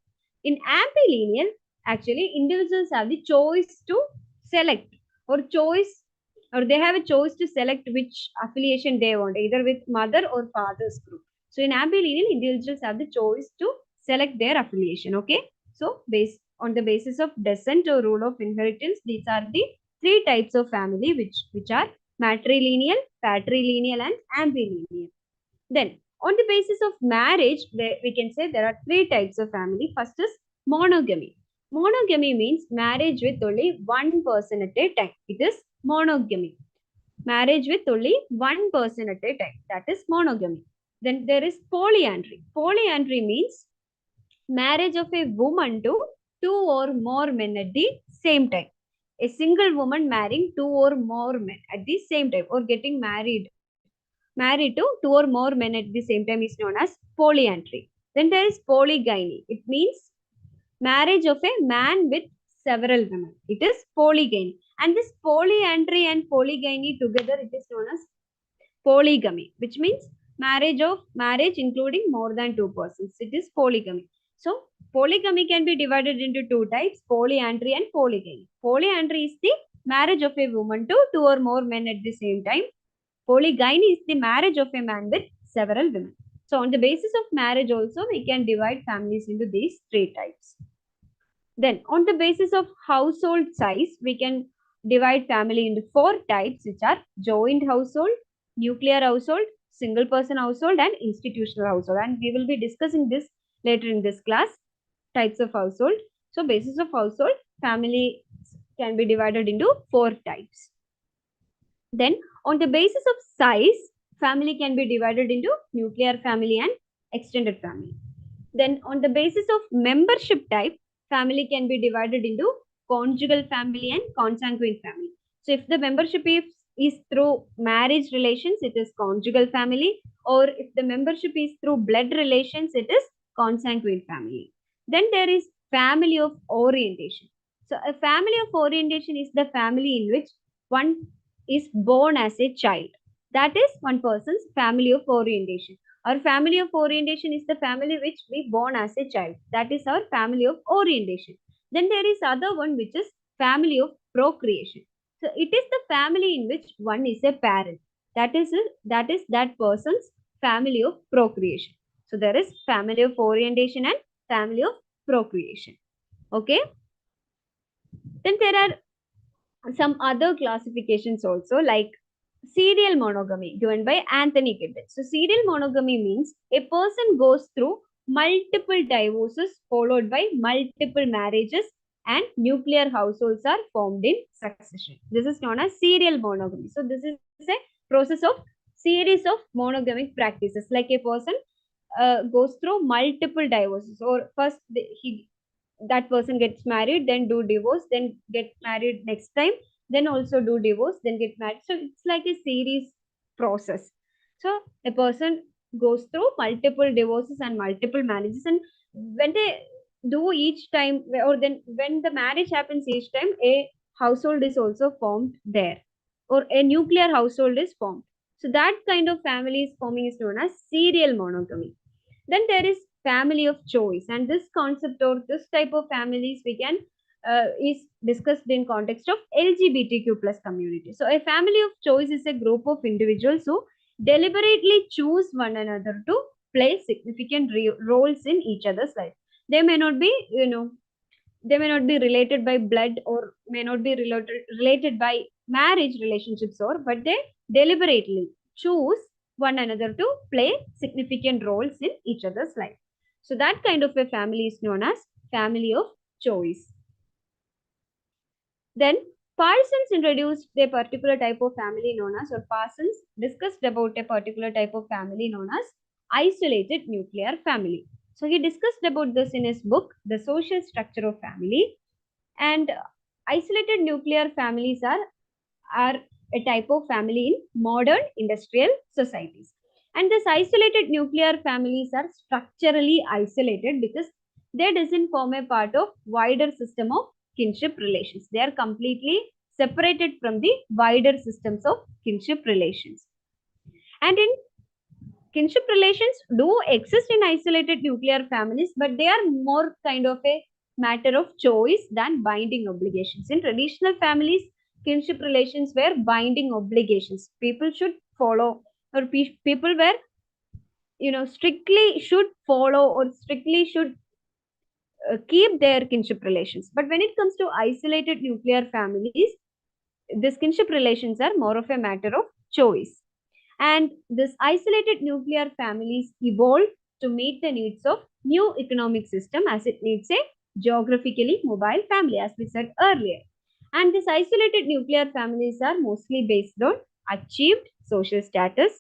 In ambilineal, actually individuals have the choice to select, or they have a choice to select which affiliation they want, either with mother or father's group. So in ambilineal, individuals have the choice to select their affiliation. Okay. So based on the basis of descent or rule of inheritance, these are the three types of family which are matrilineal, patrilineal, and ambilineal. Then on the basis of marriage, we can say there are three types of family. First is monogamy. Monogamy means marriage with only one person at a time. It is monogamy. Marriage with only one person at a time. That is monogamy. Then there is polyandry. Polyandry means marriage of a woman to two or more men at the same time. A single woman marrying two or more men at the same time, or getting married to two or more men at the same time, is known as polyandry. Then there is polygyny. It means marriage of a man with several women. It is polygamy. And this polyandry and polygyny together, it is known as polygamy, which means marriage including more than two persons. It is polygamy. So polygamy can be divided into two types: polyandry and polygyny. Polyandry is the marriage of a woman to two or more men at the same time. Polygyny is the marriage of a man with several women. So on the basis of marriage also, we can divide families into these three types. Then on the basis of household size, we can divide family into four types, which are joint household, nuclear household, single person household, and institutional household. And we will be discussing this later in this class, types of household. So basis of household, family can be divided into four types. Then on the basis of size, family can be divided into nuclear family and extended family. Then on the basis of membership type, family can be divided into conjugal family and consanguine family. So if the membership is through marriage relations, it is conjugal family, or if the membership is through blood relations, it is consanguine family. Then there is family of orientation. So a family of orientation is the family in which one is born as a child. That is one person's family of orientation. Our family of orientation is the family which we born as a child. That is our family of orientation. Then there is other one which is family of procreation. So it is the family in which one is a parent. That is that person's family of procreation. So there is family of orientation and family of procreation. Okay. Then there are some other classifications also, like serial monogamy given by Anthony Giddens. So serial monogamy means a person goes through multiple divorces followed by multiple marriages and nuclear households are formed in succession. This is known as serial monogamy. So this is a process of series of monogamic practices, like a person goes through multiple divorces, or first that person gets married, then do divorce, then get married next time, then also do divorce, then get married. So it's like a series process. So a person goes through multiple divorces and multiple marriages, and when they do each time, or then when the marriage happens each time, a household is also formed there, or a nuclear household is formed. So that kind of family is forming is known as serial monogamy. Then there is family of choice, and this concept or this type of families we can is discussed in context of LGBTQ plus community. So a family of choice is a group of individuals who deliberately choose one another to play significant roles in each other's life. They may not be, they may not be related by blood, or may not be related by marriage relationships, or but they deliberately choose one another to play significant roles in each other's life. So that kind of a family is known as family of choice. Then Parsons introduced a particular type of family known as, or Parsons discussed about a particular type of family known as isolated nuclear family. So he discussed about this in his book, The Social Structure of Family. And isolated nuclear families are a type of family in modern industrial societies. And these isolated nuclear families are structurally isolated because they doesn't form a part of wider system of kinship relations. They are completely separated from the wider systems of kinship relations. And in kinship relations do exist in isolated nuclear families, but they are more kind of a matter of choice than binding obligations. In traditional families, kinship relations were binding obligations. People should follow, or people were, strictly should follow, or strictly should keep their kinship relations. But when it comes to isolated nuclear families, these kinship relations are more of a matter of choice. And this isolated nuclear families evolved to meet the needs of new economic system, as it needs a geographically mobile family, as we said earlier. And these isolated nuclear families are mostly based on achieved social status,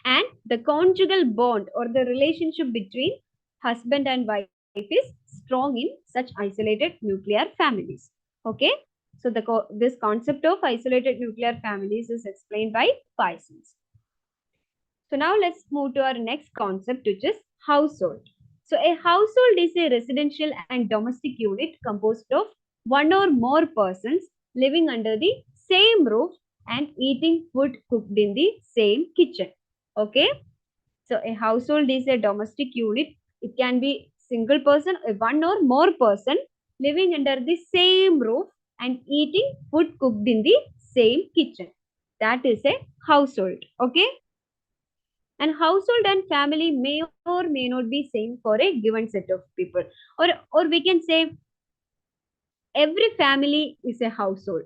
and the conjugal bond or the relationship between husband and wife is strong in such isolated nuclear families. Okay. So this concept of isolated nuclear families is explained by Parsons. So now let's move to our next concept, which is household. So a household is a residential and domestic unit composed of one or more persons living under the same roof and eating food cooked in the same kitchen. Okay. So a household is a domestic unit. It can be single person, one or more person living under the same roof and eating food cooked in the same kitchen. That is a household. Okay. And household and family may or may not be same for a given set of people. Or we can say every family is a household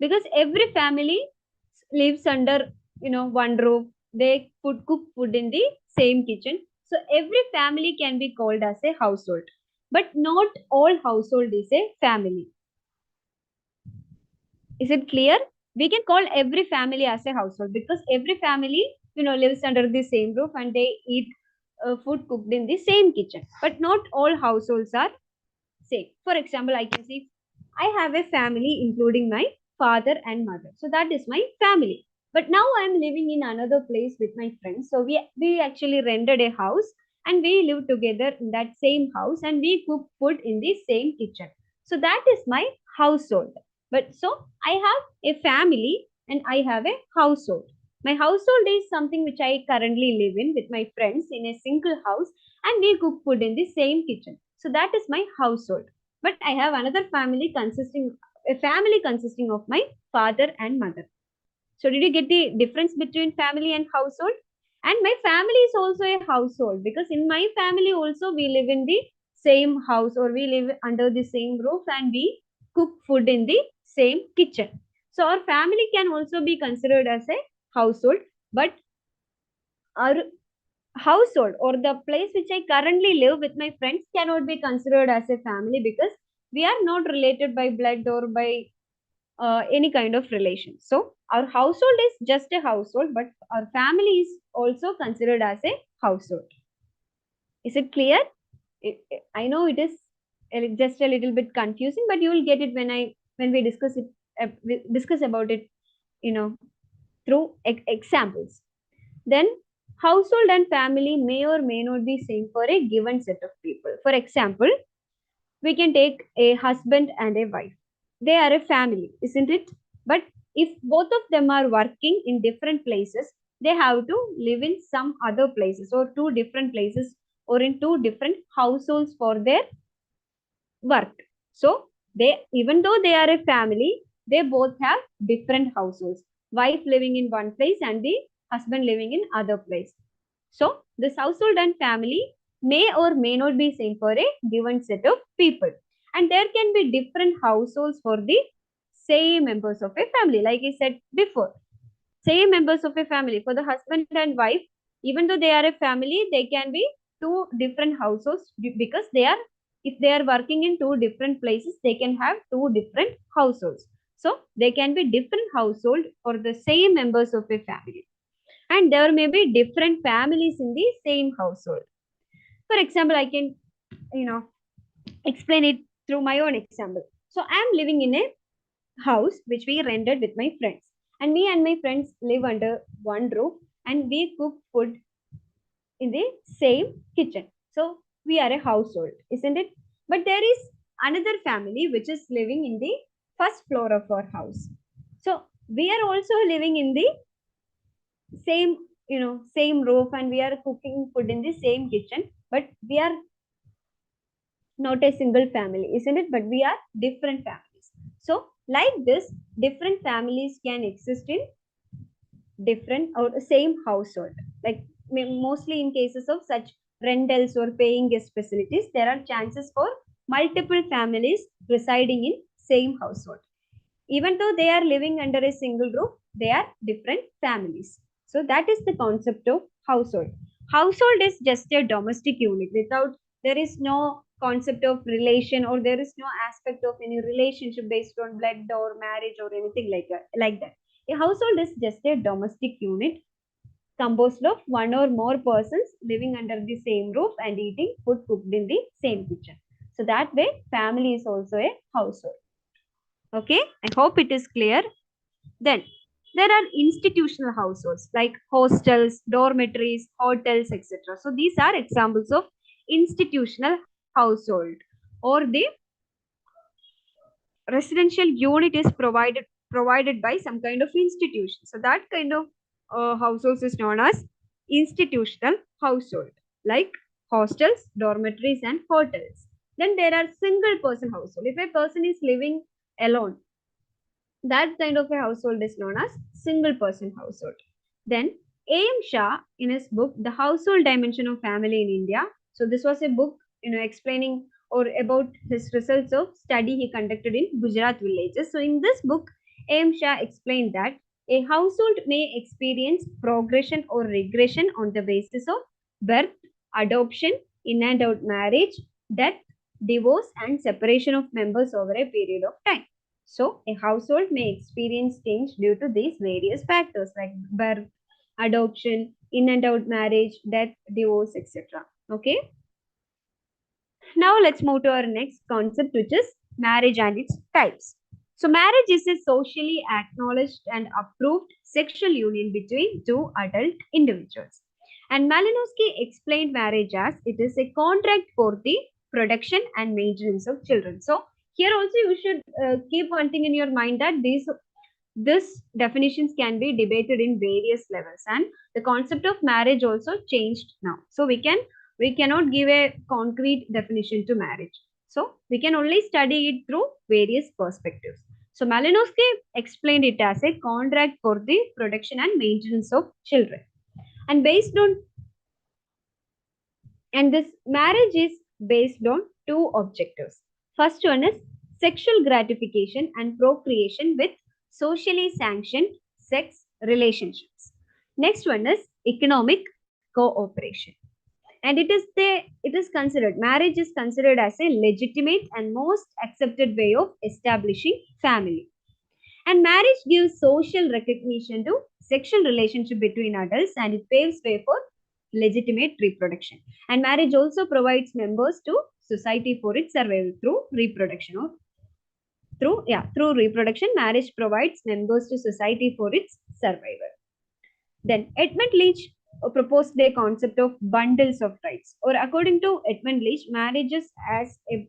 because every family lives under one roof. They cook food in the same kitchen. So every family can be called as a household, but not all household is a family. Is it clear? We can call every family as a household because every family lives under the same roof and they eat food cooked in the same kitchen, but not all households are same. For example, I can say I have a family including my father and mother. So that is my family. But now I am living in another place with my friends. So we actually rented a house and we live together in that same house and we cook food in the same kitchen. So that is my household. But so I have a family and I have a household. My household is something which I currently live in with my friends in a single house and we cook food in the same kitchen. So that is my household. But I have another family consisting of my father and mother. So did you get the difference between family and household? And my family is also a household because in my family also we live in the same house or we live under the same roof and we cook food in the same kitchen. So our family can also be considered as a household, but our household or the place which I currently live with my friends cannot be considered as a family because we are not related by blood or by any kind of relation. So our household is just a household, but our family is also considered as a household. Is it clear? I know it is just a little bit confusing, but you will get it when we discuss it, discuss about it, through examples. Then household and family may or may not be same for a given set of people. For example, we can take a husband and a wife. They are a family, isn't it? But if both of them are working in different places, they have to live in some other places or two different places or in two different households for their work. So they, even though they are a family, they both have different households. Wife living in one place and the husband living in other place. So this household and family may or may not be same for a given set of people. And there can be different households for the same members of a family. Like I said before, same members of a family for the husband and wife, even though they are a family, they can be two different households because they are, if they are working in two different places, they can have two different households. So they can be different household for the same members of a family. And there may be different families in the same household. For example, I can, explain it through my own example. So I am living in a house which we rented with my friends. And me and my friends live under one roof and we cook food in the same kitchen. So we are a household, isn't it? But there is another family which is living in the first floor of our house. So we are also living in the same, same roof and we are cooking food in the same kitchen, but we are not a single family, isn't it? But we are different families. So like this, different families can exist in different or the same household. Like mostly in cases of such rentals or paying guest facilities, there are chances for multiple families residing in same household. Even though they are living under a single roof, they are different families. So that is the concept of household. Household is just a domestic unit without, there is no concept of relation or there is no aspect of any relationship based on blood or marriage or anything like that. A household is just a domestic unit composed of one or more persons living under the same roof and eating food cooked in the same kitchen. So that way, family is also a household. Okay, I hope it is clear. Then there are institutional households like hostels, dormitories, hotels, etc. So these are examples of institutional household, or the residential unit is provided by some kind of institution. So that kind of households is known as institutional household, like hostels, dormitories, and hotels. Then there are single person household. If a person is living alone, that kind of a household is known as single person household. Then A.M. Shah, in his book, The Household Dimension of Family in India. So this was a book, explaining or about his results of study he conducted in Gujarat villages. So in this book, A.M. Shah explained that a household may experience progression or regression on the basis of birth, adoption, in and out marriage, death, divorce, and separation of members over a period of time. So, a household may experience change due to these various factors like birth, adoption, in and out marriage, death, divorce, etc. Okay. Now, let's move to our next concept, which is marriage and its types. So, marriage is a socially acknowledged and approved sexual union between two adult individuals. And Malinowski explained marriage as it is a contract for the production and maintenance of children. So, here also you should keep one thing in your mind that these definitions can be debated in various levels, and the concept of marriage also changed now. So, we cannot give a concrete definition to marriage. So, we can only study it through various perspectives. So, Malinowski explained it as a contract for the production and maintenance of children. And this marriage is based on two objectives. First one is sexual gratification and procreation with socially sanctioned sex relationships. Next one is economic cooperation. And it is considered, marriage is considered as a legitimate and most accepted way of establishing family. And marriage gives social recognition to sexual relationship between adults, and it paves way for legitimate reproduction. And marriage also provides members to society for its survival through reproduction. Through reproduction, marriage provides members to society for its survival. Then Edmund Leach proposed the concept of bundles of rights, or according to Edmund Leach, marriage is as a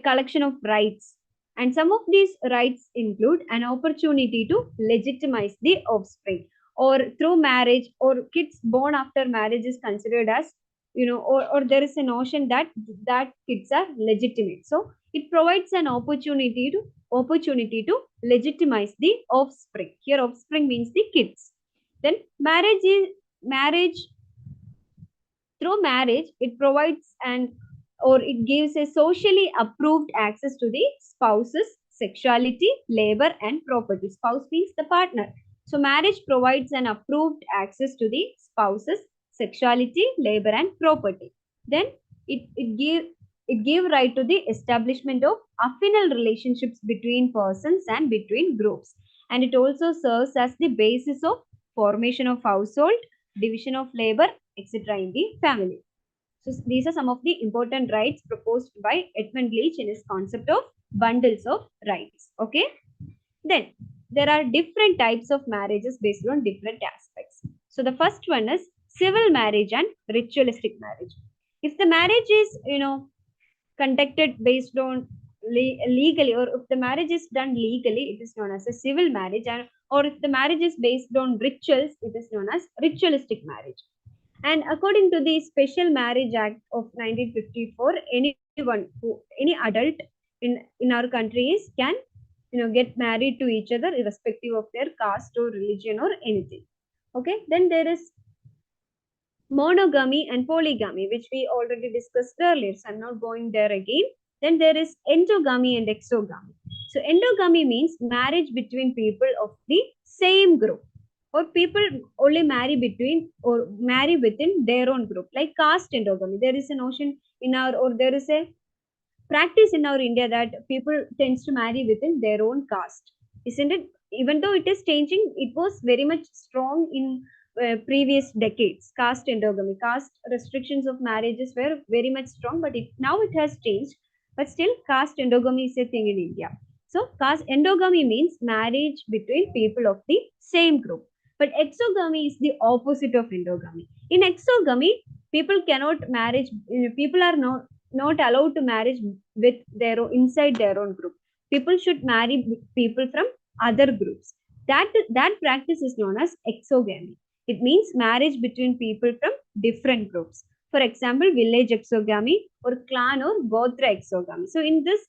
collection of rights, and some of these rights include an opportunity to legitimize the offspring, or through marriage, or kids born after marriage is considered as, or there is a notion that kids are legitimate. So it provides an opportunity to legitimize the offspring. Here offspring means the kids. Then through marriage, it provides it gives a socially approved access to the spouse's sexuality, labor, and property. Spouse means the partner. So marriage provides an approved access to the spouse's sexuality, labor, and property. Then it give right to the establishment of affinal relationships between persons and between groups. And it also serves as the basis of formation of household, division of labor, etc. in the family. So these are some of the important rights proposed by Edmund Leach in his concept of bundles of rights. Okay. Then there are different types of marriages based on different aspects. So the first one is civil marriage and ritualistic marriage. If the marriage is, conducted based on legally, or if the marriage is done legally, it is known as a civil marriage, or if the marriage is based on rituals, it is known as ritualistic marriage. And according to the Special Marriage Act of 1954, any adult in our countries can get married to each other irrespective of their caste or religion or anything. Okay, then there is monogamy and polygamy, which we already discussed earlier, so I'm not going there again. Then there is endogamy and exogamy. So endogamy means marriage between people of the same group, or people only marry within their own group, like caste endogamy. There is a notion there is a practice in our India that people tends to marry within their own caste, isn't it? Even though it is changing, it was very much strong in previous decades. Caste endogamy, caste restrictions of marriages were very much strong, but now it has changed. But still, caste endogamy is a thing in India. So, caste endogamy means marriage between people of the same group. But exogamy is the opposite of endogamy. In exogamy, people cannot marry. People are not allowed to marry with inside their own group. People should marry people from other groups. That practice is known as exogamy. It means marriage between people from different groups. For example, village exogamy, or clan or gotra exogamy. So in this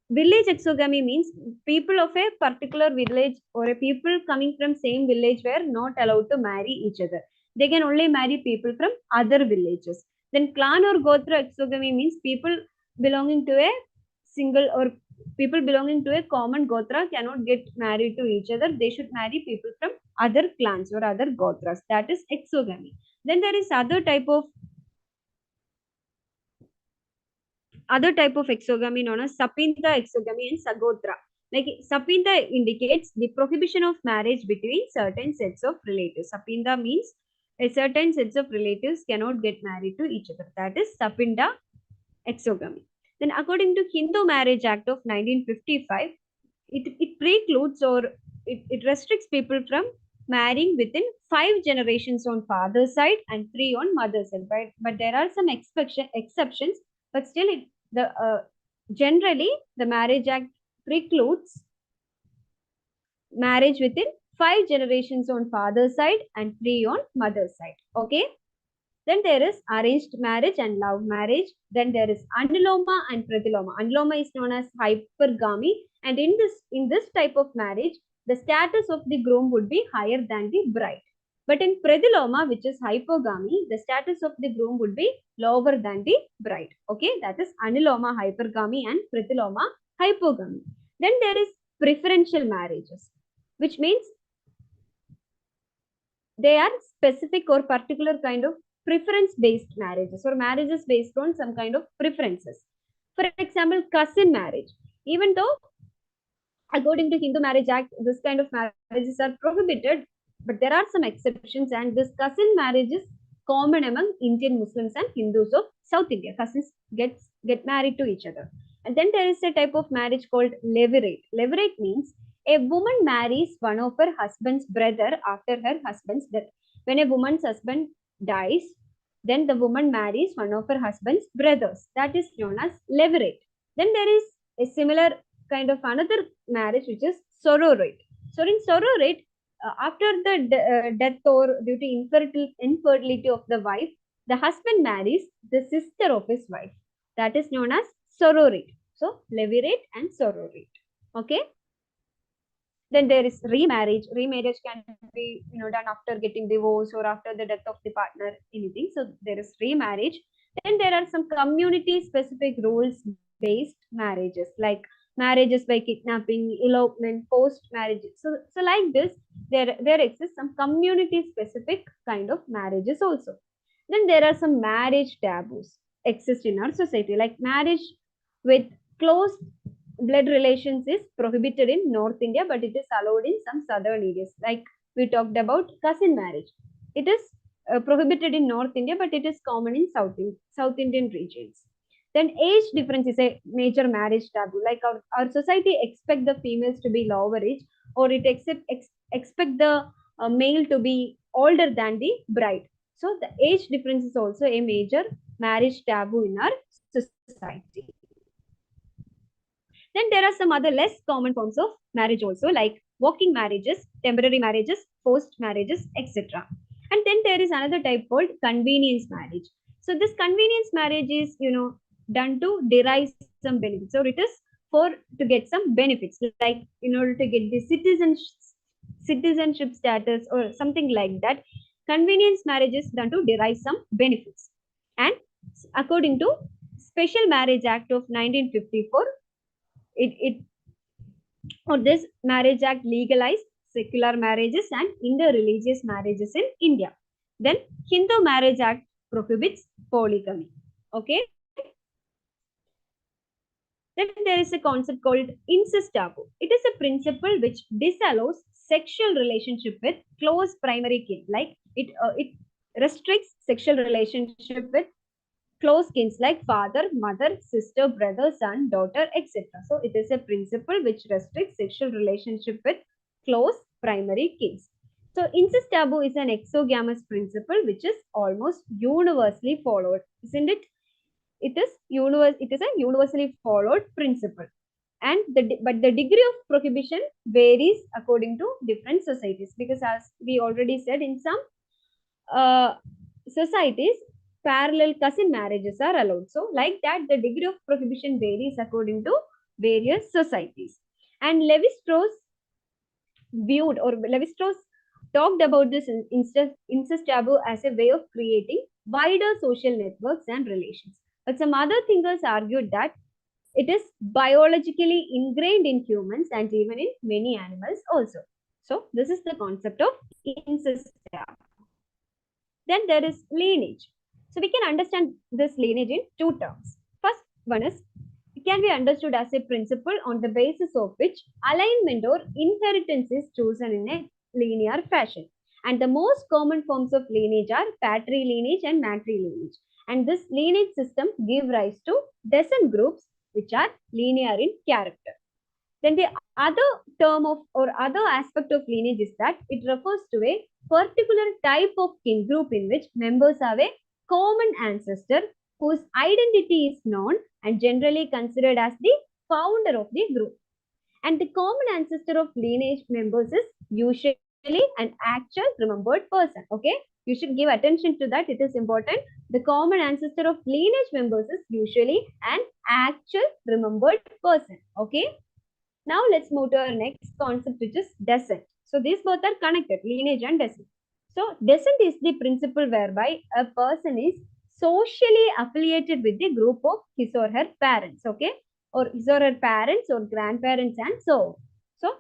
village exogamy means people of a particular village or a people coming from same village were not allowed to marry each other. They can only marry people from other villages. Then clan or gotra exogamy means people belonging to a single or people belonging to a common gotra cannot get married to each other. They should marry people from other clans or other gotras. That is exogamy. Then there is other type of exogamy known as Sapinta exogamy and Sagotra. Like Sapinta indicates the prohibition of marriage between certain sets of relatives. Sapinta means a certain sets of relatives cannot get married to each other. That is Sapinta exogamy. Then according to Hindu Marriage Act of 1955, it precludes or it restricts people from marrying within 5 generations on father's side and 3 on mother's side. But there are some exceptions, but still generally the Marriage Act precludes marriage within 5 generations on father's side and 3 on mother's side. Okay. Then there is arranged marriage and love marriage. Then there is anuloma and prathaloma. Anuloma is known as hypergamy, and in this type of marriage, the status of the groom would be higher than the bride. But in prathaloma, which is hypogamy, the status of the groom would be lower than the bride. Okay, that is anuloma, hypergamy, and prathaloma, hypogamy. Then there is preferential marriages, which means they are specific or particular kind of preference-based marriages or marriages based on some kind of preferences. For example, cousin marriage. Even though, according to Hindu Marriage Act, this kind of marriages are prohibited, but there are some exceptions, and this cousin marriage is common among Indian Muslims and Hindus of South India. Cousins get married to each other. And then there is a type of marriage called levirate. Levirate means a woman marries one of her husband's brother after her husband's death. When a woman's husband dies, then the woman marries one of her husband's brothers. That is known as levirate. Then there is a similar kind of another marriage which is sororate. So in sororate, after the death or due to infertility of the wife, the husband marries the sister of his wife. That is known as sororate. So levirate and sororate. Okay. Then there is remarriage. Remarriage can be done after getting divorced or after the death of the partner, anything. So there is remarriage. Then there are some community specific rules based marriages like marriages by kidnapping, elopement, post marriage. So like this, there exists some community specific kind of marriages also. Then there are some marriage taboos exist in our society, like marriage with close blood relations is prohibited in North India, but it is allowed in some southern areas. Like we talked about cousin marriage. It is prohibited in North India, but it is common in South Indian regions. Then age difference is a major marriage taboo. Like our society expect the females to be lower age, or it expect the male to be older than the bride. So the age difference is also a major marriage taboo in our society. Then there are some other less common forms of marriage also, like walking marriages, temporary marriages, forced marriages, etc. And then there is another type called convenience marriage. So this convenience marriage is, done to derive some benefits, or it is to get some benefits, like in order to get the citizenship status or something like that. Convenience marriage is done to derive some benefits. And according to Special Marriage Act of 1954, this Marriage Act legalized secular marriages and interreligious marriages in India. Then Hindu Marriage Act prohibits polygamy. Okay. Then there is a concept called incest taboo. It is a principle which disallows sexual relationship with close primary kin. Like it restricts sexual relationship with close kin like father, mother, sister, brother, son, daughter, etc. So it is a principle which restricts sexual relationship with close primary kin. So incest taboo is an exogamous principle which is almost universally followed, isn't it? It is a universally followed principle. And but the degree of prohibition varies according to different societies, because as we already said, in some societies, parallel cousin marriages are allowed. So like that, the degree of prohibition varies according to various societies. And Levi-Strauss talked about this incest taboo as a way of creating wider social networks and relations. But some other thinkers argued that it is biologically ingrained in humans and even in many animals also. So this is the concept of incest taboo. Then there is lineage. So we can understand this lineage in two terms. First one is, it can be understood as a principle on the basis of which alignment or inheritance is chosen in a linear fashion. And the most common forms of lineage are patrilineage and matrilineage. And this lineage system gives rise to descent groups which are linear in character. Then the other term of or other aspect of lineage is that it refers to a particular type of kin group in which members have a common ancestor whose identity is known and generally considered as the founder of the group. And the common ancestor of lineage members is usually an actual remembered person. Okay, you should give attention to that. It is important. The common ancestor of lineage members is usually an actual remembered person. Okay. Now let's move to our next concept, which is descent. So these both are connected, lineage and descent. So descent is the principle whereby a person is socially affiliated with the group of his or her parents, okay, or his or her parents or grandparents and so on. So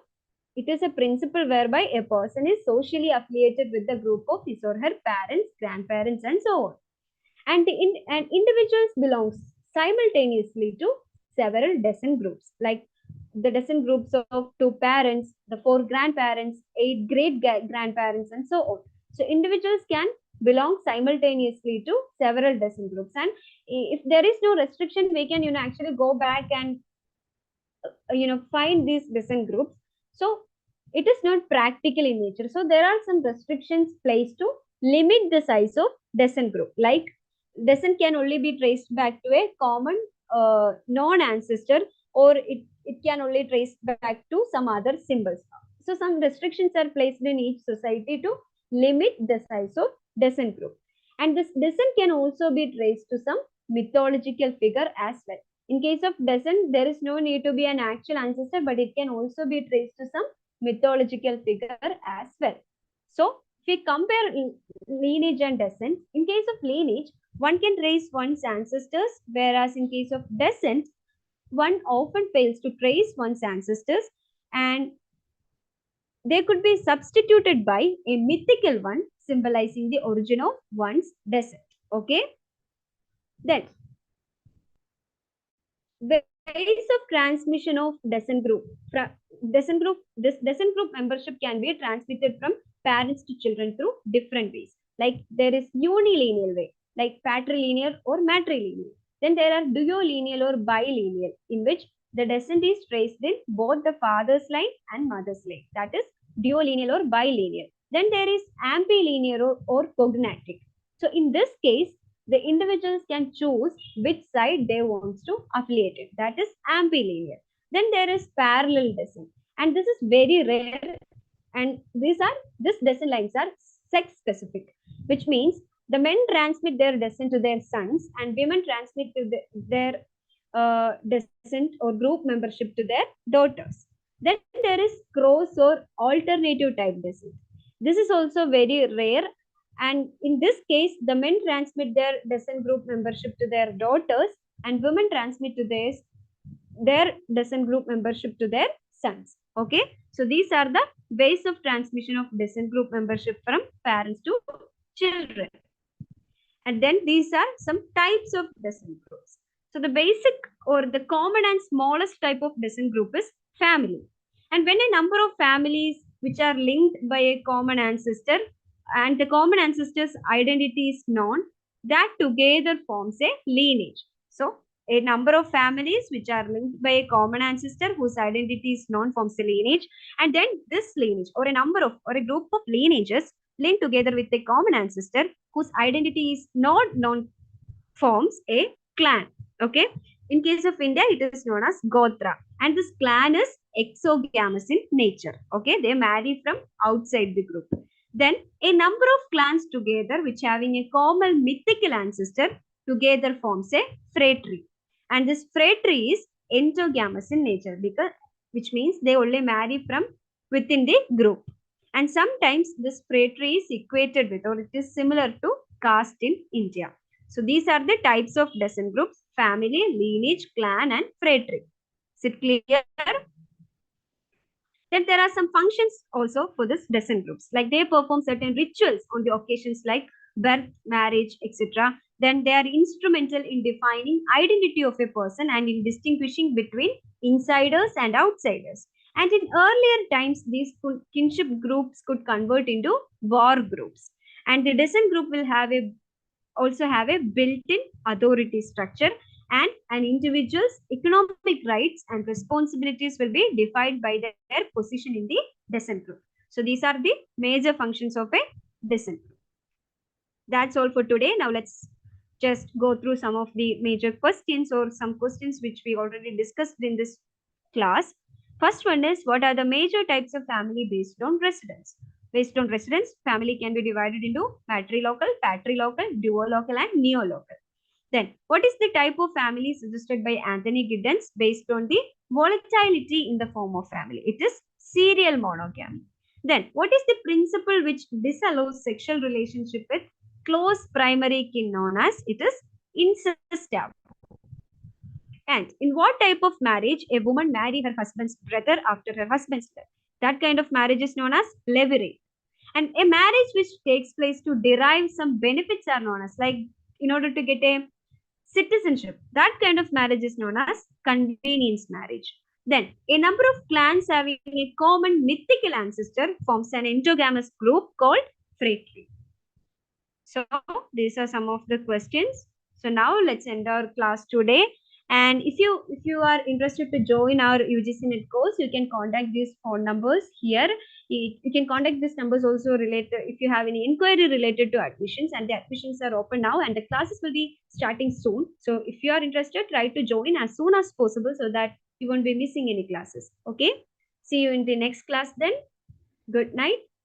it is a principle whereby a person is socially affiliated with the group of his or her parents, grandparents and so on. And individuals belongs simultaneously to several descent groups, like the descent groups of 2 parents, the 4 grandparents, 8 great grandparents, and so on. So individuals can belong simultaneously to several descent groups. And if there is no restriction, we can actually go back and find these descent groups. So it is not practical in nature. So there are some restrictions placed to limit the size of descent group. Like descent can only be traced back to a common non-ancestor, or it can only trace back to some other symbols. So some restrictions are placed in each society to limit the size of descent group. And this descent can also be traced to some mythological figure as well. In case of descent, there is no need to be an actual ancestor, but it can also be traced to some mythological figure as well. So if we compare lineage and descent, in case of lineage, one can trace one's ancestors, whereas in case of descent, one often fails to trace one's ancestors, and they could be substituted by a mythical one symbolizing the origin of one's descent. Okay. Then the ways of transmission of descent group. This descent group membership can be transmitted from parents to children through different ways. Like there is unilineal way, like patrilineal or matrilineal. Then there are duolineal or bilineal, in which the descent is traced in both the father's line and mother's line. That is duolineal or bilineal. Then there is ambilineal or cognatic. So in this case, the individuals can choose which side they want to affiliate it. That is ambilineal. Then there is parallel descent, and this is very rare. And this descent lines are sex specific, which means the men transmit their descent to their sons, and women transmit to their descent or group membership to their daughters. Then there is cross or alternative type descent. This is also very rare, and in this case, the men transmit their descent group membership to their daughters, and women transmit to their descent group membership to their sons. Okay, so these are the ways of transmission of descent group membership from parents to children. And then these are some types of descent groups. So the basic or the common and smallest type of descent group is family. And when a number of families which are linked by a common ancestor and the common ancestor's identity is known, that together forms a lineage. So a number of families which are linked by a common ancestor whose identity is known forms a lineage. And then this lineage or a group of lineages linked together with a common ancestor whose identity is not known forms a clan. Okay. In case of India, it is known as Gotra. And this clan is exogamous in nature. Okay. They marry from outside the group. Then a number of clans together which having a common mythical ancestor together forms a phratry. And this phratry is endogamous in nature, which means they only marry from within the group. And sometimes this phratry is equated with, or it is similar to caste in India. So these are the types of descent groups: family, lineage, clan, and phratry. Is it clear? Then there are some functions also for this descent groups, like they perform certain rituals on the occasions like birth, marriage, etc. Then they are instrumental in defining identity of a person and in distinguishing between insiders and outsiders. And in earlier times, these kinship groups could convert into war groups. And the descent group will also have a built-in authority structure, and an individual's economic rights and responsibilities will be defined by their position in the descent group. So these are the major functions of a descent group. That's all for today. Now let's just go through some of the major questions, or some questions which we already discussed in this class. First one is, what are the major types of family based on residence? Based on residence, family can be divided into matrilocal, patrilocal, duolocal, and neolocal. Then, what is the type of family suggested by Anthony Giddens based on the volatility in the form of family? It is serial monogamy. Then, what is the principle which disallows sexual relationship with close primary kin, known as? It is incest taboo. And in what type of marriage a woman marry her husband's brother after her husband's death? That kind of marriage is known as levirate. And a marriage which takes place to derive some benefits are known as, like, in order to get a citizenship, that kind of marriage is known as convenience marriage. Then, a number of clans having a common mythical ancestor forms an endogamous group called phratry. So, these are some of the questions. So now let's end our class today. And if you are interested to join our UGC NET course, you can contact these phone numbers here. You can contact these numbers also related if you have any inquiry related to admissions, and the admissions are open now and the classes will be starting soon. So if you are interested, try to join as soon as possible so that you won't be missing any classes. Okay. See you in the next class then. Good night.